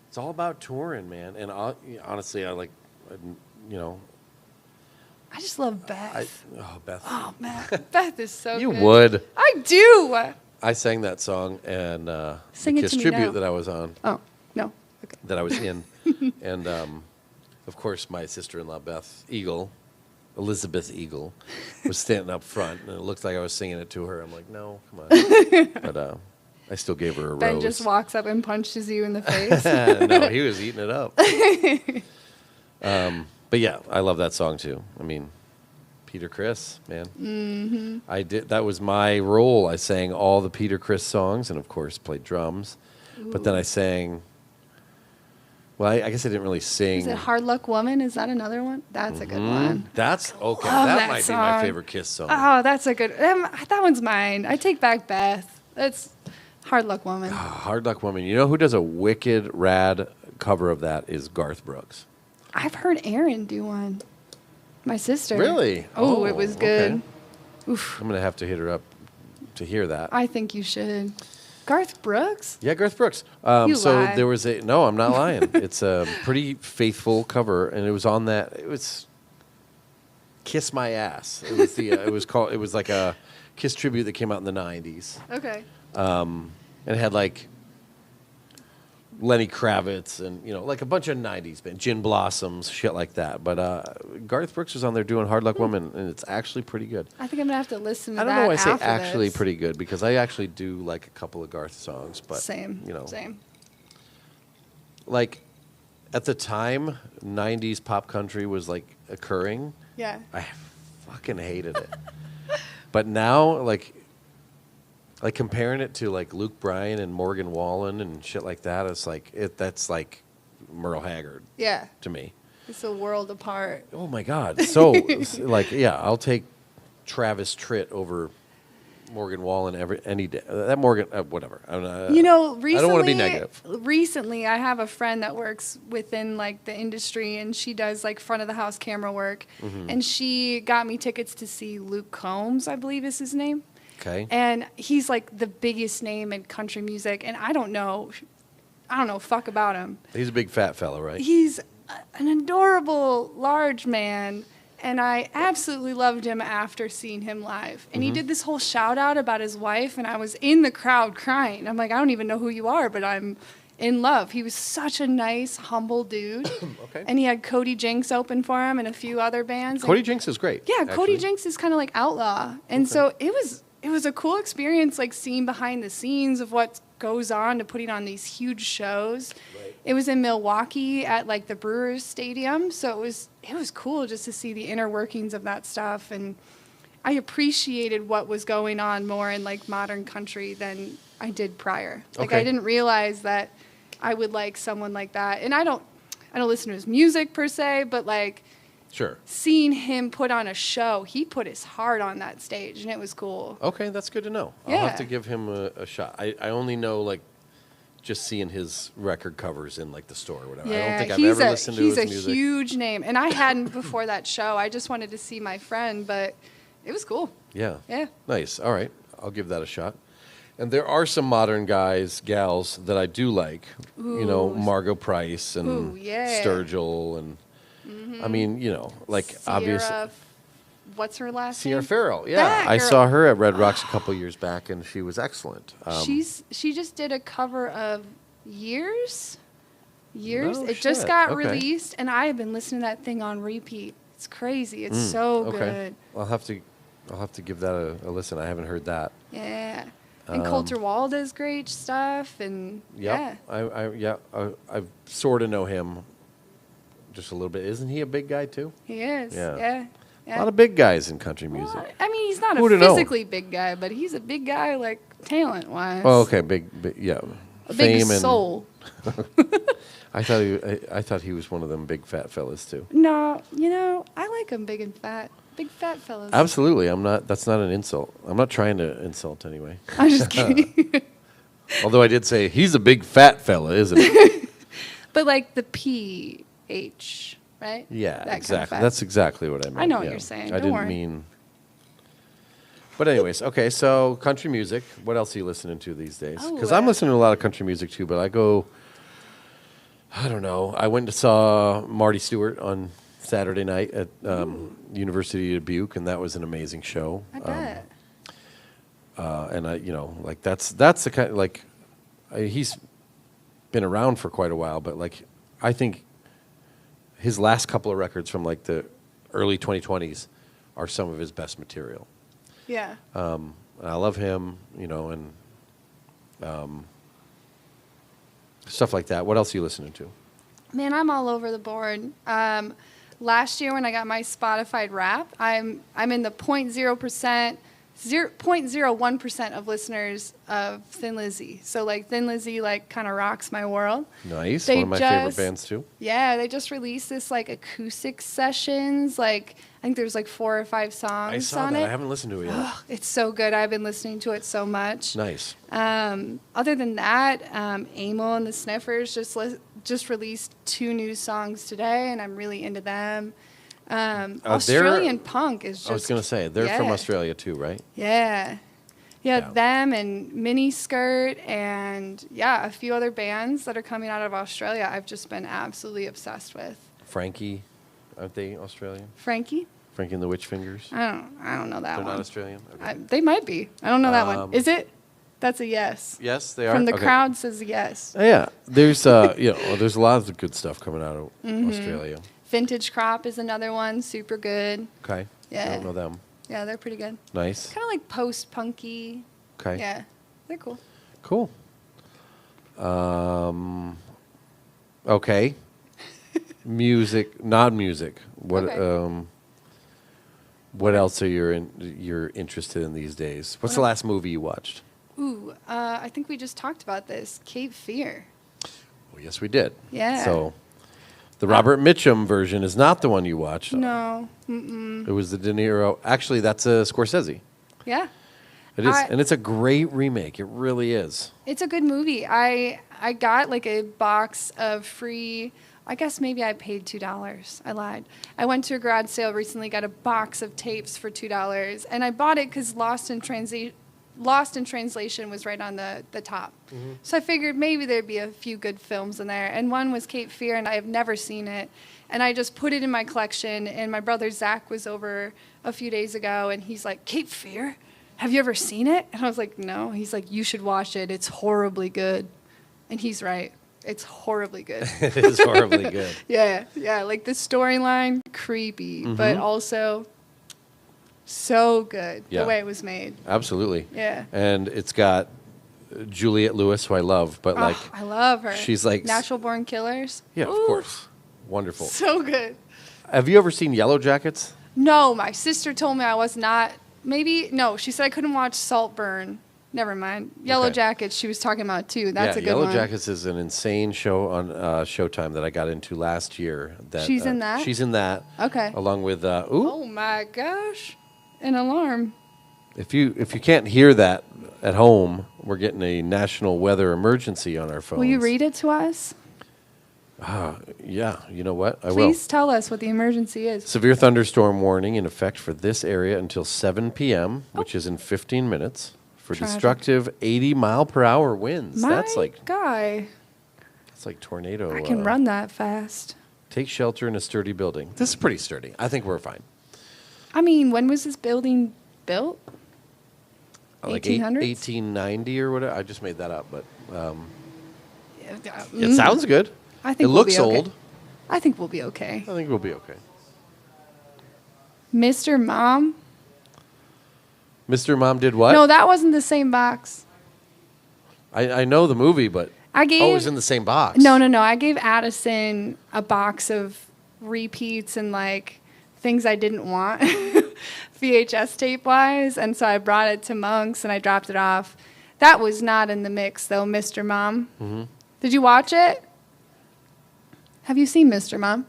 It's all about touring, man. And honestly, you know, I just love Beth. Beth. Oh, man. Beth is so You good. would. I do. I sang that song and Sing the it Kiss to me tribute now. that I was on, Oh, no. Okay. that I was in, and of course my sister-in-law Elizabeth Eagle, was standing up front, and it looked like I was singing it to her. I'm like, no, come on, but I still gave her a Ben rose. just walks up and punches you in the face. No, he was eating it up. But yeah, I love that song too. I mean, Peter Criss, man. Mm-hmm. I did. That was my role. I sang all the Peter Criss songs, and of course played drums. Ooh. But then I sang. Well, I guess I didn't really sing. Is it Hard Luck Woman? Is that another one? That's a good one. That's okay. love That that might be my song. favorite Kiss song. Oh, that's a good. That one's mine. I take back Beth. That's Hard Luck Woman. Hard Luck Woman. You know who does a wicked rad cover of that is Garth Brooks. I've heard Aaron do one. My sister. Really? Oh, it was good. okay. Oof. I'm gonna have to hit her up to hear that. I think you should. Garth Brooks? Yeah, Garth Brooks. You So lie. there was no, I'm not lying. It's a pretty faithful cover, and it was on that. It was "Kiss My Ass." It was it was like a Kiss tribute that came out in the '90s, Okay. and it had like Lenny Kravitz and like a bunch of '90s bands, Gin Blossoms, shit like that. But Garth Brooks was on there doing "Hard Luck Woman," and it's actually pretty good. I think I'm gonna have to listen to I that. don't know why I say after actually this. pretty good, because I actually do like a couple of Garth songs, but Same. you know, Same. like at the time, '90s pop country was like occurring. Yeah. I fucking hated it. But now, like comparing it to like Luke Bryan and Morgan Wallen and shit like that, it's like that's like Merle Haggard Yeah. to me. It's a world apart. Oh my God! So like, yeah, I'll take Travis Tritt over Morgan Wallen any day. That Morgan, whatever. Recently, I don't want to be negative. Recently, I have a friend that works within like the industry, and she does like front of the house camera work. Mm-hmm. And she got me tickets to see Luke Combs, I believe is his name. Okay. And he's like the biggest name in country music, and I don't know fuck about him. He's a big fat fella, right? He's an adorable large man, and I absolutely loved him after seeing him live. And he did this whole shout out about his wife, and I was in the crowd crying. I'm like, I don't even know who you are, but I'm in love. He was such a nice, humble dude. Okay. And he had Cody Jinks open for him and a few other bands. Cody And- Jinks is great. yeah, Cody actually. Jinks is kind of like outlaw. And so it was a cool experience, like seeing behind the scenes of what's goes on to putting on these huge shows. Right. It was in Milwaukee at like the Brewers Stadium, so it was cool just to see the inner workings of that stuff, and I appreciated what was going on more in like modern country than I did prior. Like Okay. I didn't realize that I would like someone like that, and I don't listen to his music per se, but like Sure. seeing him put on a show, he put his heart on that stage, and it was cool. Okay, that's good to know. I'll Yeah. have to give him a shot. I only know like just seeing his record covers in like the store or whatever. I don't think I've ever listened to his music. He's a huge name, and I hadn't before that show. I just wanted to see my friend, but it was cool. Yeah. Yeah. Nice. All right. I'll give that a shot. And there are some modern guys, gals that I do like. You know, Ooh. Margot Price and Ooh, yeah. Sturgill and I mean, you know, like obviously Sierra, what's her last Sierra name? Farrell. Yeah, That I girl. saw her at Red Rocks a couple years back, and she was excellent. She just did a cover of Years. No It just shit. got Okay. released, and I have been listening to that thing on repeat. It's crazy. It's so okay. good. I'll have to give that a listen. I haven't heard that. Yeah. And Coulter Wall does great stuff, and Yep. yeah, I sort of know him just a little bit. Isn't he a big guy too? he is. Yeah. Yeah. A lot of big guys in country Well, music. I mean, he's not Who'd a have known? physically big guy, but he's a big guy, like talent-wise. Oh, okay, big yeah. A big Fame and soul. I thought he was one of them big fat fellas too. No, I like him big and fat. Big fat fellas. Absolutely, I'm not. That's not an insult. I'm not trying to insult anyway. I'm just kidding. Although I did say he's a big fat fella, isn't he? But like the PH, right? Yeah, That kind of exactly. fat. That's exactly what I meant. I know what yeah. you're saying. I Don't didn't worry. mean. But anyways, okay. So country music. What else are you listening to these days? Oh, Because I'm listening to a lot of country music too. But I go. I don't know. I went and saw Marty Stewart on Saturday night at University of Dubuque, and that was an amazing show. I bet. And I, like that's the kind like he's been around for quite a while, but like I think his last couple of records from like the early 2020s are some of his best material. Yeah. And I love him, and stuff like that. What else are you listening to? Man, I'm all over the board. Last year when I got my Spotify Wrap, I'm in the 0.01% of listeners of Thin Lizzy. So like Thin Lizzy like kind of rocks my world. Nice, They one of my favorite just- bands too. Yeah, they just released this like acoustic sessions. Like I think there's like 4 or 5 songs I saw on that. it. I haven't listened to it yet. It's so good. I've been listening to it so much. Nice. Other than that, Amel and the Sniffers just released 2 new songs today, and I'm really into them. Australian punk is just. I was going to say they're from yeah. Australia too, right? Yeah. Yeah. Them and Mini Skirt and a few other bands that are coming out of Australia. I've just been absolutely obsessed with. Frankie, aren't they Australian? Frankie? Frankie and the Witch Fingers. I don't know that They're one. not Australian. Okay. They might be. I don't know that one. Is it? That's a yes. Yes, they are. From the Okay. crowd says yes. Yeah, there's there's a lot of good stuff coming out of Mm-hmm. Australia. Vintage Crop is another one. Super good. Okay. I Yeah. don't know them. Yeah, they're pretty good. Nice. Kind of like post-punky. Okay. Yeah, they're cool. Cool. Okay. Music, non-music. What Okay. what else are you're interested in these days? What's the last movie you watched? Ooh, I think we just talked about this. Cape Fear. Well, yes, we did. Yeah. So, the Robert Mitchum version is not the one you watched. No. It was the De Niro. Actually, that's a Scorsese. Yeah. It is, I- and it's a great remake. It really is. It's a good movie. I got like a box of free. I guess maybe I paid $2. I lied. I went to a garage sale recently, got a box of tapes for $2, and I bought it because Lost in Translation was right on the top. Mm-hmm. So I figured maybe there'd be a few good films in there. And one was Cape Fear, and I have never seen it. And I just put it in my collection. And my brother Zach was over a few days ago, and he's like, Cape Fear? Have you ever seen it? And I was like, no. He's like, you should watch it. It's horribly good. And he's right. It's horribly good. It is horribly good. Yeah. Like the storyline, creepy, but also so good Yeah. the way it was made. Absolutely. Yeah. And it's got Juliette Lewis, who I love, but like I love her. she's like Natural Born Killers. Yeah, of Ooh, course, wonderful. So good. Have you ever seen Yellow Jackets? No, my sister told me I was not. Maybe no. She said I couldn't watch Saltburn. Never mind. Yellow Okay. Jackets. She was talking about too. That's a good Yellow one. Jackets is an insane show on Showtime that I got into last year. That She's in that? She's in that. Okay. Along with Oh my gosh, an alarm. if you can't hear that at home, we're getting a national weather emergency on our phones. Will you read it to us? Yeah, you know what? I will. Please tell us what the emergency is. Severe thunderstorm warning in effect for this area until 7 p.m., which is in 15 minutes, for Tragic. destructive 80-mile-per-hour winds. My That's like guy. tornado. I can run that fast. Take shelter in a sturdy building. This is pretty sturdy. I think we're fine. I mean, when was this building built? Like 1800s? 1890 or whatever. I just made that up, but it Mm. sounds good. I think it we'll looks be okay. old. I think we'll be okay. I think we'll be okay. Mr. Mom? Mr. Mom did what? No, that wasn't the same box. I know the movie, but I gave. oh, it was in the same box. No. I gave Addison a box of repeats and like things I didn't want, VHS tape wise, and so I brought it to Monk's and I dropped it off. That was not in the mix though, Mr. Mom. Mm-hmm. Did you watch it? Have you seen Mr. Mom?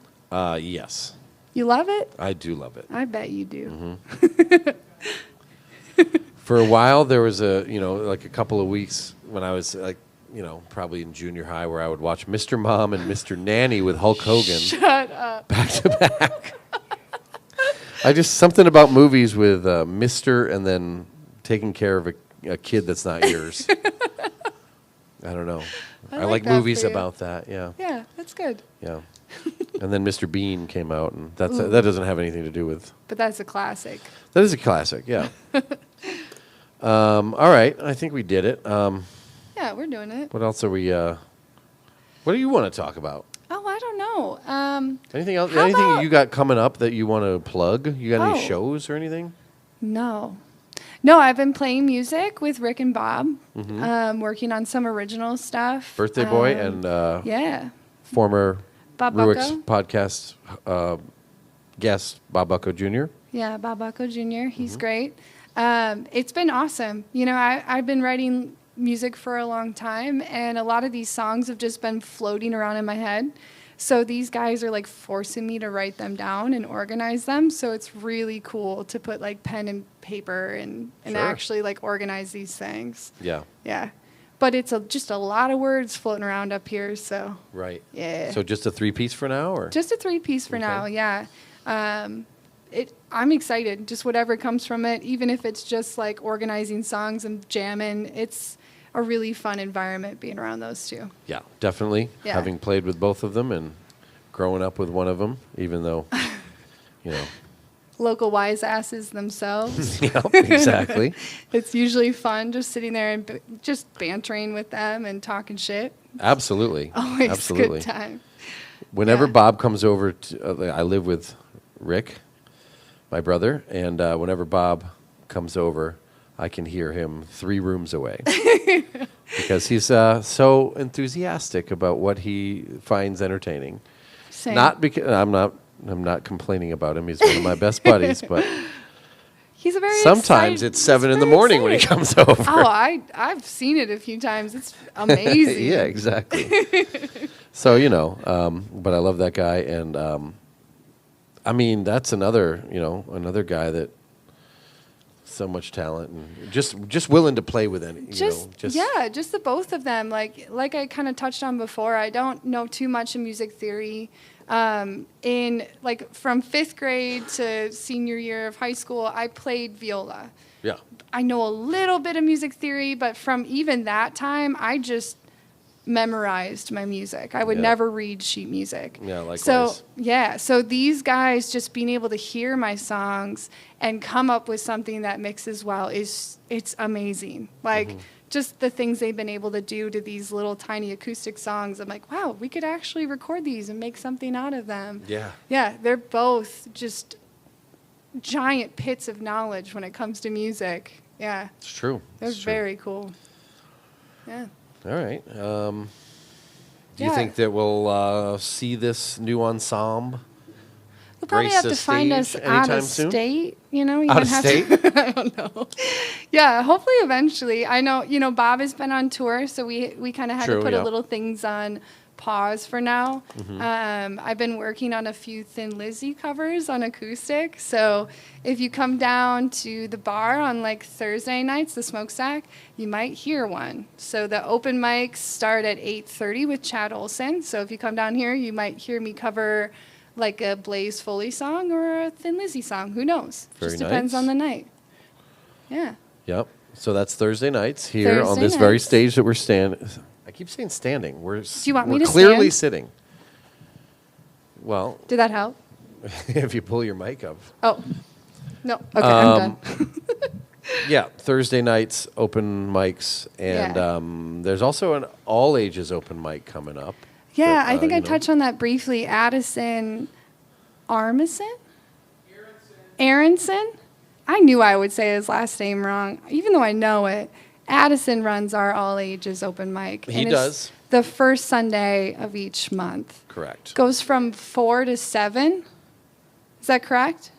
Yes. You love it? I do love it. I bet you do. For a while, there was like a couple of weeks when I was like, probably in junior high, where I would watch Mr. Mom and Mr. Nanny with Hulk Hogan Shut up. back to back. I just something about movies with Mr. and then taking care of a kid that's not yours. I don't know. I like that movies for you. about that. Yeah, Yeah, that's good. yeah. And then Mr. Bean came out, and that doesn't have anything to do with. But that's a classic. That is a classic. Yeah. All right, I think we did it. Yeah, we're doing it. What else are we? What do you want to talk about? Oh, I don't know. Anything else? How Anything about- you got coming up that you want to plug? You got any Oh. shows or anything? No. No, I've been playing music with Rick and Bob, working on some original stuff. Birthday Boy and Yeah. former Bob Ruix Bucko. podcast guest Bob Bucko Jr. Yeah, Bob Bucko Jr. He's great. It's been awesome. I've been writing music for a long time, and a lot of these songs have just been floating around in my head. So these guys are like forcing me to write them down and organize them. So it's really cool to put like pen and paper and Sure. actually like organize these things. Yeah. Yeah. But it's just a lot of words floating around up here. So Right. yeah. So just a 3-piece for now, or Just a 3-piece for Okay. now, yeah. I'm excited, just whatever comes from it, even if it's just like organizing songs and jamming. It's a really fun environment being around those two. yeah, definitely. Yeah. Having played with both of them and growing up with one of them, even though, Local wise asses themselves. yeah, exactly. It's usually fun just sitting there and just bantering with them and talking shit. Absolutely. Always Absolutely. good time. Whenever Yeah. Bob comes over, I live with Rick, my brother, and whenever Bob comes over, I can hear him 3 rooms away because he's so enthusiastic about what he finds entertaining. Same. Not because I'm not complaining about him. He's one of my best buddies, but He's a very sometimes excited- it's 7 he's in the very morning when he excited. comes over. Oh, I've seen it a few times. It's amazing. Yeah, exactly. So but I love that guy, and I mean that's another guy that so much talent and just willing to play with any. Just the both of them. Like I kind of touched on before, I don't know too much in music theory. In like from 5th grade to senior year of high school, I played viola. Yeah. I know a little bit of music theory, but from even that time, I just memorized my music. I would Yeah. never read sheet music. Yeah, likewise. So these guys just being able to hear my songs and come up with something that mixes well it's amazing. Like just the things they've been able to do to these little tiny acoustic songs. I'm like, wow, we could actually record these and make something out of them. Yeah. Yeah, they're both just giant pits of knowledge when it comes to music. Yeah, It's true. they're It's true. very cool. Yeah. All right. Do you Yeah. think that we'll see this new ensemble You'll probably grace have the to find us stage out anytime of soon? state. You know, you Out of have state? to. I don't know. Yeah, hopefully eventually. I know, Bob has been on tour, so we kind of had True, to put yeah. a little things on pause for now. Mm-hmm. I've been working on a few Thin Lizzy covers on acoustic. So if you come down to the bar on like Thursday nights, the Smokestack, you might hear one. So the open mics start at 8:30 with Chad Olson. So if you come down here, you might hear me cover like a Blaze Foley song or a Thin Lizzy song. Who knows? Very Just depends nice. on the night. Yeah. Yep. So that's Thursday nights here on Thursday this very nights. stage that we're standing. I keep saying standing. We're you want me we're to clearly stand? sitting. Well, Did that help? if you pull your mic up. Oh. No. Okay, I'm done. Yeah, Thursday nights open mics, and Yeah. there's also an all ages open mic coming up. Yeah, that, I think I you know. touched on that briefly. Addison Armisen? Aronson? I knew I would say his last name wrong, even though I know it. Addison runs our all ages open mic. He and does. It's the first Sunday of each month. Correct. Goes from 4 to 7. Is that correct?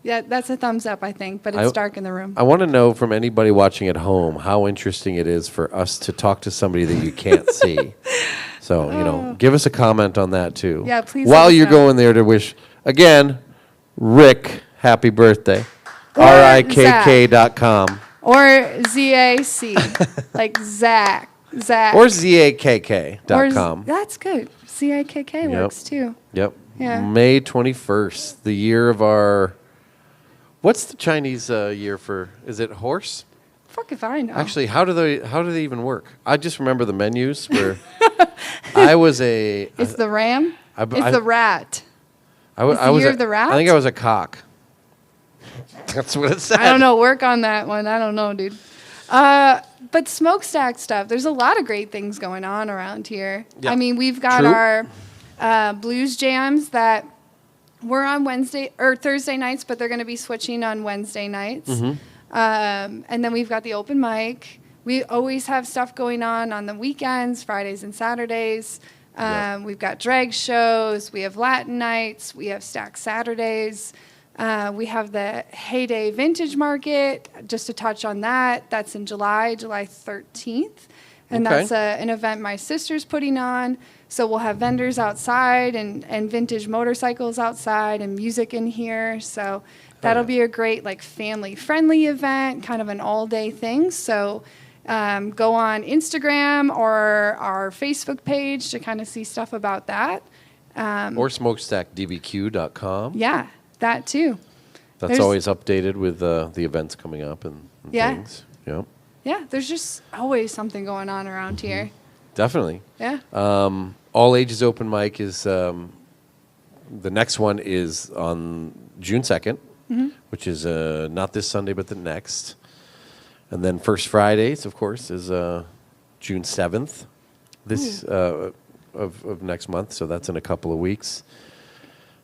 Yeah, that's a thumbs up, I think, but it's dark in the room. I want to know from anybody watching at home how interesting it is for us to talk to somebody that you can't see. So, give us a comment on that too. Yeah, please While let us you're know. going there to wish, again, Rick, happy birthday. Or RIKK.com. Or ZAC, like Zach. Zach. Or ZAKK.com. That's good. ZAKK works too. Yep. Yeah. May 21st, the year of our. What's the Chinese year for? Is it horse? Fuck if I know. Actually, how do they even work? I just remember the menus where I was a. It's the ram. It's the rat. I was the year a- of the rat? I think I was a cock. That's what it said. I don't know. Work on that one. I don't know, dude. But smokestack stuff. There's a lot of great things going on around here. Yeah. I mean, we've got True. our blues jams that were on Wednesday or Thursday nights, but they're going to be switching on Wednesday nights. Mm-hmm. And then we've got the open mic. We always have stuff going on the weekends, Fridays and Saturdays. We've got drag shows. We have Latin nights. We have Stack Saturdays. We have the Heyday Vintage Market, just to touch on that. That's in July 13th. And Okay. that's an event my sister's putting on. So we'll have vendors outside and vintage motorcycles outside and music in here. So that'll be a great family-friendly event, kind of an all-day thing. So go on Instagram or our Facebook page to kind of see stuff about that. Or smokestackdbq.com. Yeah, that too. That's There's- always updated with the events coming up and Yeah. things. Yep. Yeah, there's just always something going on around here. Definitely. Yeah. All ages open mic is the next one is on June 2nd, which is not this Sunday but the next. And then First Fridays, of course, is June 7th this of next month. So that's in a couple of weeks.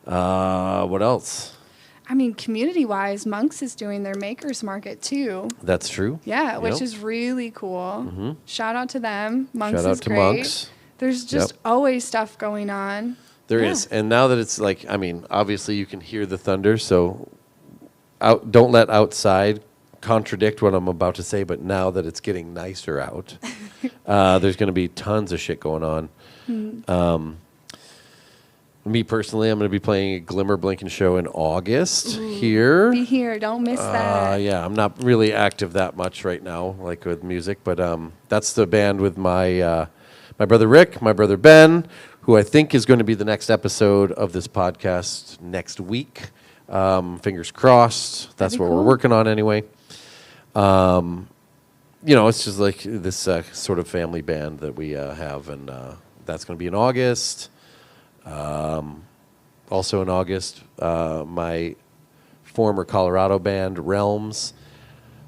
What else? I mean, community-wise, Monks is doing their Makers Market too. That's true. Yeah, which Yep. is really cool. Shout out to them. Monks Shout out is to great. Monks. There's just always stuff going on. There Yeah. is, and now that it's obviously you can hear the thunder, so don't let outside contradict what I'm about to say. But now that it's getting nicer out, there's going to be tons of shit going on. Me personally, I'm going to be playing a Glimmer Blinking show in August here. Be here. Don't miss that. Yeah, I'm not really active that much right now, like with music, but that's the band with my my brother Rick, my brother Ben, who I think is going to be the next episode of this podcast next week. Fingers crossed. That's That'd be what we're cool. working on anyway. It's just like this sort of family band that we have, and that's going to be in August. Also in August, my former Colorado band, Realms.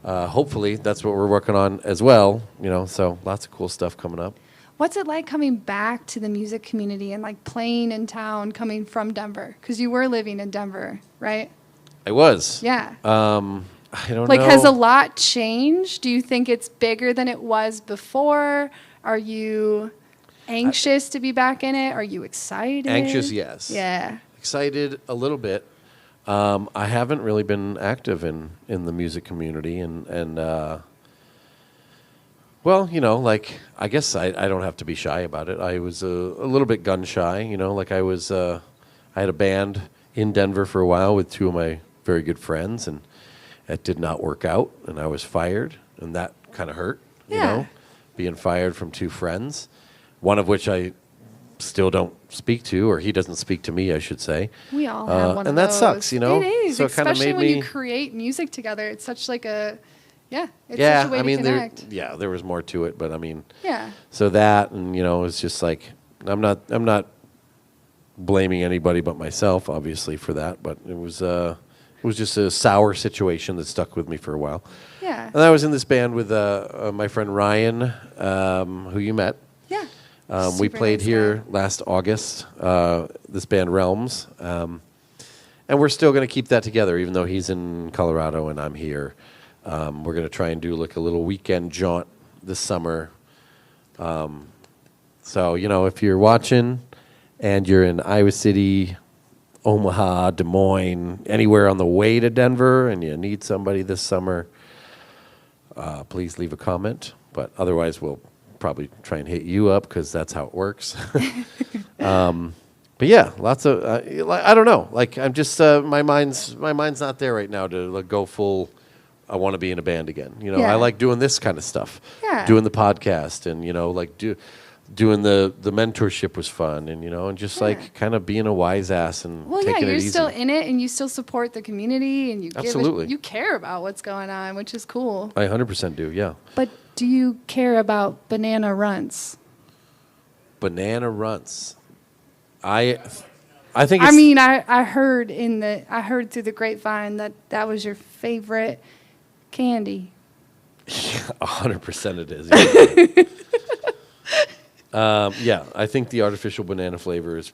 Hopefully, that's what we're working on as well. So lots of cool stuff coming up. What's it like coming back to the music community and playing in town, coming from Denver? Because you were living in Denver, right? I was. Yeah. I don't Like, know. has a lot changed? Do you think it's bigger than it was before? Are you anxious to be back in it? Are you excited? Anxious, yes. Yeah. Excited a little bit. I haven't really been active in the music community, and well, like I guess I don't have to be shy about it. I was a little bit gun shy, like I was. I had a band in Denver for a while with two of my very good friends, and it did not work out, and I was fired, and that kind of hurt, Yeah. being fired from two friends, one of which I still don't speak to, or he doesn't speak to me, I should say. We all have one of and that those. sucks, It is, So it kind of especially made when me. you create music together. It's such like a, it's Yeah, such a way I mean, to connect. there was more to it, but I mean, Yeah. so that, and it's just like I'm not blaming anybody but myself, obviously, for that. But it was just a sour situation that stuck with me for a while. Yeah. And I was in this band with my friend Ryan, who you met. Yeah. We Super played nice here guy. last August. This band Realms, and we're still going to keep that together, even though he's in Colorado and I'm here. We're going to try and do like a little weekend jaunt this summer. So if you're watching and you're in Iowa City, Omaha, Des Moines, anywhere on the way to Denver, and you need somebody this summer, please leave a comment. But otherwise, we'll probably try and hit you up because that's how it works. But yeah, lots of I don't know. Like I'm just my mind's not there right now to like, go full. I want to be in a band again. Yeah. I like doing this kind of stuff. Yeah. Doing the podcast and like doing the mentorship was fun and just like kind of being a wise ass and Well, yeah, taking you're it easy. still in it, and you still support the community, and you Absolutely. you care about what's going on, which is cool. I 100% do. Yeah. But do you care about banana runts? Banana runts. I think. It's, I mean, I heard through the grapevine that was your favorite candy. 100% it is. Yeah. Yeah, I think the artificial banana flavor is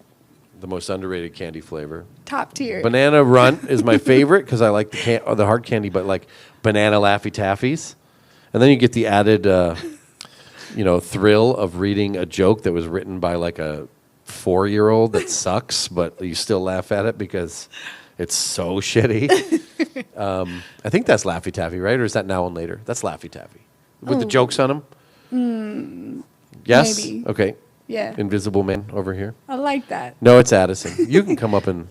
the most underrated candy flavor. Top tier. Banana Runt is my favorite because I like the hard candy, but like banana Laffy Taffies, and then you get the added, thrill of reading a joke that was written by like a 4-year-old that sucks, but you still laugh at it because it's so shitty. I think that's Laffy Taffy, right? Or is that Now and Later? That's Laffy Taffy with the jokes on them. Yes. Maybe. Okay. Yeah. Invisible Man over here. I like that. No, it's Addison. You can come up and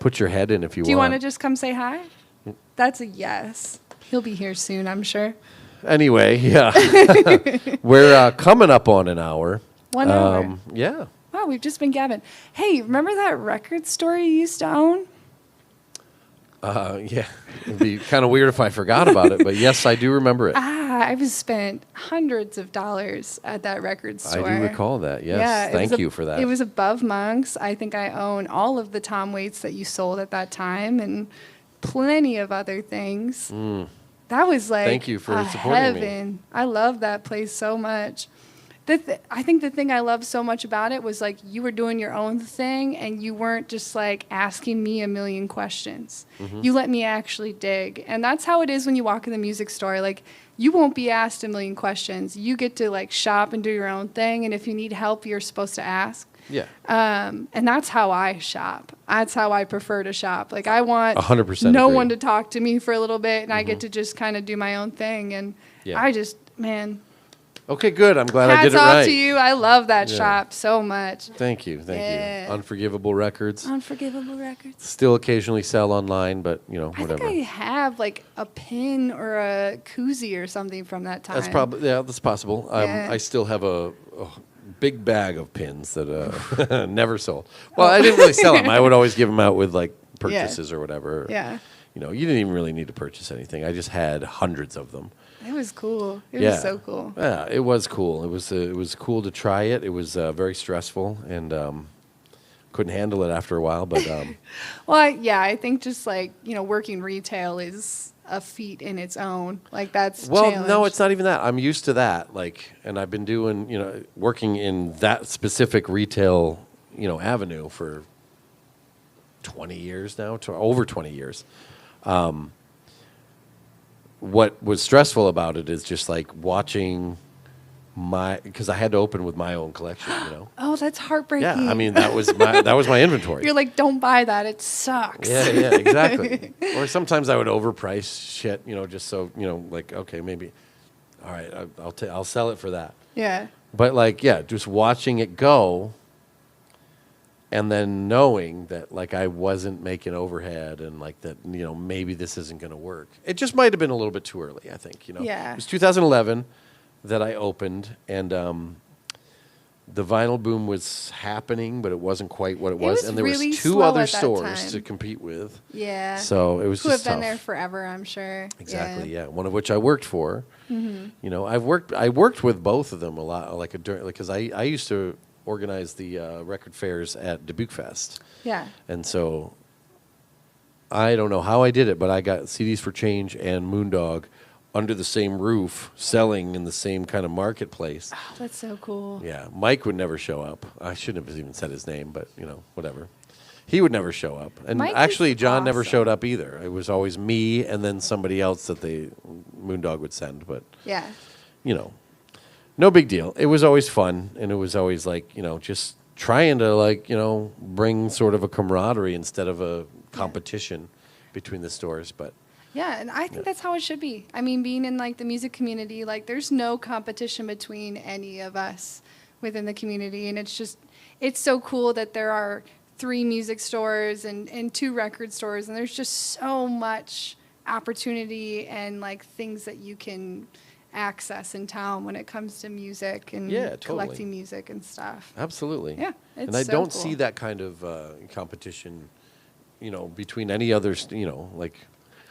put your head in if you want. Do you want to just come say hi? That's a yes. He'll be here soon, I'm sure. Anyway, yeah. We're coming up on an hour. 1 hour. Yeah. Wow, we've just been gabbing. Hey, remember that record store you used to own? Yeah. It'd be kind of weird if I forgot about it, but yes, I do remember it. I've spent hundreds of dollars at that record store. I do recall that. Yes. Yeah, Thank you for that. It was above Monk's. I think I own all of the Tom Waits that you sold at that time and plenty of other things. That was like Thank you for a supporting me. heaven. I love that place so much. I think the thing I loved so much about it was like you were doing your own thing and you weren't just like asking me a million questions. Mm-hmm. You let me actually dig. And that's how it is when you walk in the music store. Like you won't be asked a million questions. You get to like shop and do your own thing. And if you need help, you're supposed to ask. Yeah. And that's how I shop. That's how I prefer to shop. Like I want 100% no agree. one to talk to me for a little bit and I get to just kind of do my own thing. And Yeah. I just, man, Okay, good. I'm glad I did hats it off right. to you. I love that Yeah. shop so much. Thank you. Yeah. Unforgivable Records. Unforgivable Records. Still occasionally sell online, but I whatever. think I have like a pin or a koozie or something from that time. That's possible. Yeah. I still have a big bag of pins that never sold. Well, I didn't really sell them. I would always give them out with like purchases or whatever. Yeah. You didn't even really need to purchase anything. I just had hundreds of them. It was cool. It Yeah. was so cool. Yeah, it was cool. It was cool to try it. It was very stressful and couldn't handle it after a while. But Well, I think just like, working retail is a feat in its own. Like that's well, challenge. no, it's not even that. I'm used to that. Like, and I've been doing working in that specific retail avenue for 20 years now, over 20 years. what was stressful about it is just like watching because I had to open with my own collection, you know. Oh, that's heartbreaking. Yeah, I mean that was my inventory. You're like, don't buy that. It sucks. Yeah, exactly. Or sometimes I would overprice shit, you know, just so, you know, like, okay, maybe, all right, I'll sell it for that. Yeah. But like, yeah, just watching it go, and then knowing that like I wasn't making overhead, and like that, you know, maybe this isn't going to work. It just might have been a little bit too early, I think, you know. Yeah. It was 2011 that I opened, and the vinyl boom was happening, but it wasn't quite what it was. was And there really was two slow other at that stores time. to compete with. Yeah. So it was Who just have been tough. there forever, I'm sure. Exactly, yeah. One of which I worked for. You know, I worked with both of them a lot, like because I used to organize the record fairs at Dubuque Fest. Yeah. And so I don't know how I did it, but I got CDs for Change and Moondog under the same roof, selling in the same kind of marketplace. Oh, that's so cool. Yeah, Mike would never show up. I shouldn't have even said his name, but you know, whatever. He would never show up, and Mike actually, is John never awesome. showed up either. It was always me, and then somebody else that Moondog would send. But Yeah. you know, no big deal. It was always fun, and it was always like, you know, just trying to like, you know, bring sort of a camaraderie instead of a competition between the stores. But Yeah, and I think that's how it should be. I mean, being in like the music community, like there's no competition between any of us within the community, and it's so cool that there are 3 music stores and 2 record stores, and there's just so much opportunity and like things that you can access in town when it comes to music and Yeah, totally. collecting music and stuff. absolutely, Yeah, and it's I so don't cool. see that kind of competition, you know, between any others, you know,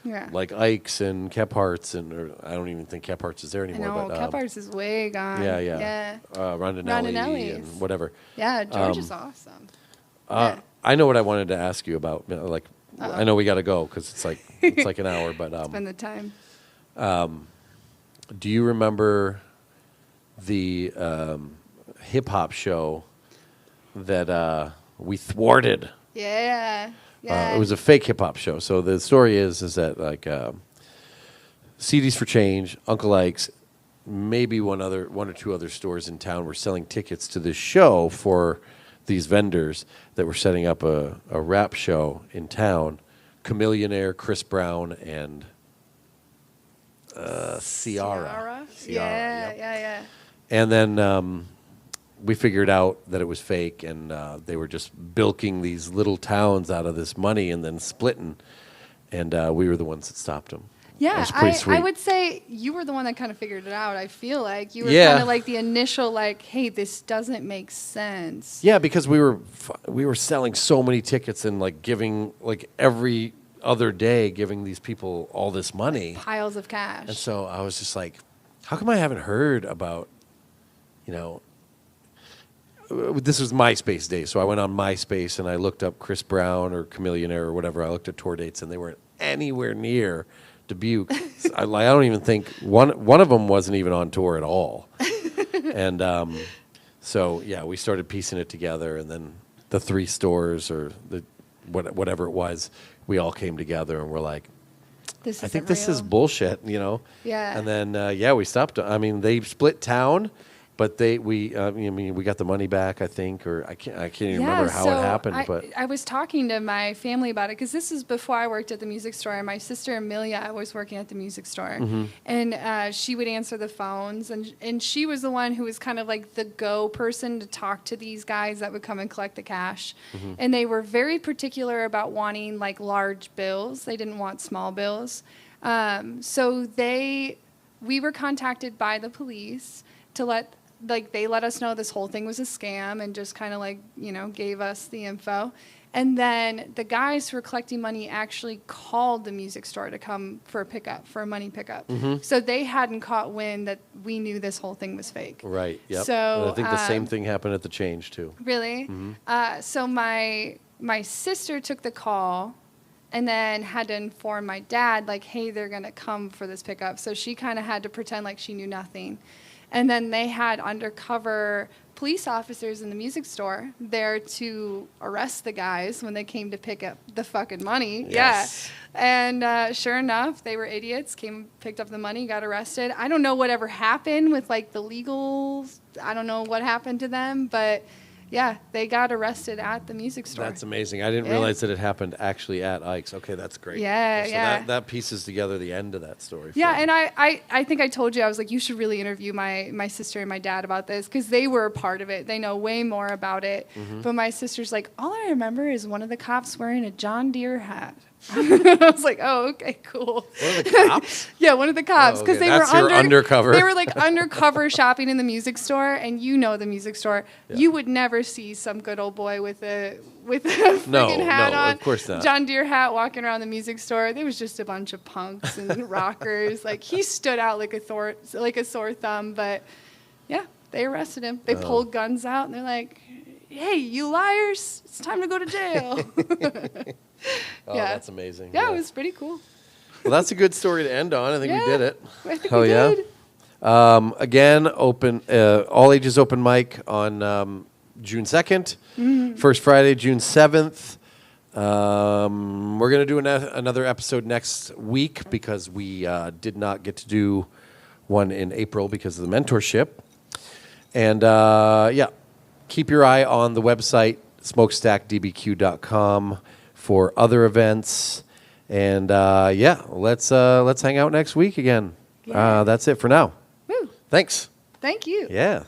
Yeah. like Ike's and Kephart's, or I don't even think Kephart's is there I anymore. know, but Kephart's is way gone. yeah, Yeah. Rondinelli Rondinelli's. and whatever. Yeah, George is awesome. I know what I wanted to ask you about. You know, like, I know we got to go because it's like an hour. But Spend the time. do you remember the hip hop show that we thwarted? Yeah. Yeah. It was a fake hip hop show. So the story is that like CDs for Change, Uncle Ike's, maybe one or two other stores in town were selling tickets to this show for these vendors that were setting up a rap show in town. Chameleonaire, Chris Brown, and Ciara. Yeah, yep. yeah. And then we figured out that it was fake, and they were just bilking these little towns out of this money and then splitting. And we were the ones that stopped them. It Yeah, was pretty sweet. I would say you were the one that kind of figured it out. I feel like you were Yeah. kind of like the initial, like, hey, this doesn't make sense. Yeah, because we were selling so many tickets and like giving like every other day giving these people all this money. Piles of cash. And so I was just like, how come I haven't heard about, you know, this was MySpace days. So I went on MySpace and I looked up Chris Brown or Chameleonaire or whatever. I looked at tour dates and they weren't anywhere near Dubuque. I don't even think one of them wasn't even on tour at all. And so, yeah, we started piecing it together. And then the 3 stores or whatever it was, we all came together and we're like, This I isn't think this is real. bullshit, you know? Yeah. And then, we stopped. I mean, they split town, but we got the money back, I think, or I can't even remember how it happened. But I was talking to my family about it because this is before I worked at the music store. And my sister Amelia was working at the music store, Mm-hmm. and she would answer the phones, and she was the one who was kind of like the go person to talk to these guys that would come and collect the cash, Mm-hmm. and they were very particular about wanting like large bills. They didn't want small bills, so we were contacted by the police to they let us know this whole thing was a scam and just kind of like, you know, gave us the info. And then the guys who were collecting money actually called the music store to come for a money pickup. Mm-hmm. So they hadn't caught wind that we knew this whole thing was fake. right, yep. So, and I think the same thing happened at the Change too. Really? Mm-hmm. So my sister took the call and then had to inform my dad, like, hey, they're going to come for this pickup. So she kind of had to pretend like she knew nothing. And then they had undercover police officers in the music store there to arrest the guys when they came to pick up the fucking money. Yes. Yeah. And sure enough, they were idiots, picked up the money, got arrested. I don't know whatever happened with like the legals. I don't know what happened to them, but yeah, they got arrested at the music store. That's amazing. I didn't realize that it happened actually at Ike's. Okay, that's great. Yeah, so yeah. That pieces together the end of that story. Yeah, for me. and I think I told you, I was like, you should really interview my sister and my dad about this because they were a part of it. They know way more about it. Mm-hmm. But my sister's like, all I remember is one of the cops wearing a John Deere hat. I was like, oh, okay, cool. One of the cops? Yeah, one of the cops because okay. they That's were your undercover. They were like undercover shopping in the music store, and you know the music store. Yeah. You would never see some good old boy with a freaking hat no, on, of course not. John Deere hat, walking around the music store. There was just a bunch of punks and rockers. Like he stood out like a sore thumb. But yeah, they arrested him. They pulled guns out, and they're like, "Hey, you liars! It's time to go to jail." Oh, yeah. that's amazing. Yeah, it was pretty cool. Well, that's a good story to end on. I think we did it. I think Hell we yeah. did. Again, open all ages open mic on June 2nd. Mm-hmm. First Friday, June 7th. We're going to do another episode next week because we did not get to do one in April because of the mentorship. And yeah, keep your eye on the website, smokestackdbq.com, for other events. And yeah, let's hang out next week again. Yeah. That's it for now. Woo. Thanks. Thank you. Yeah.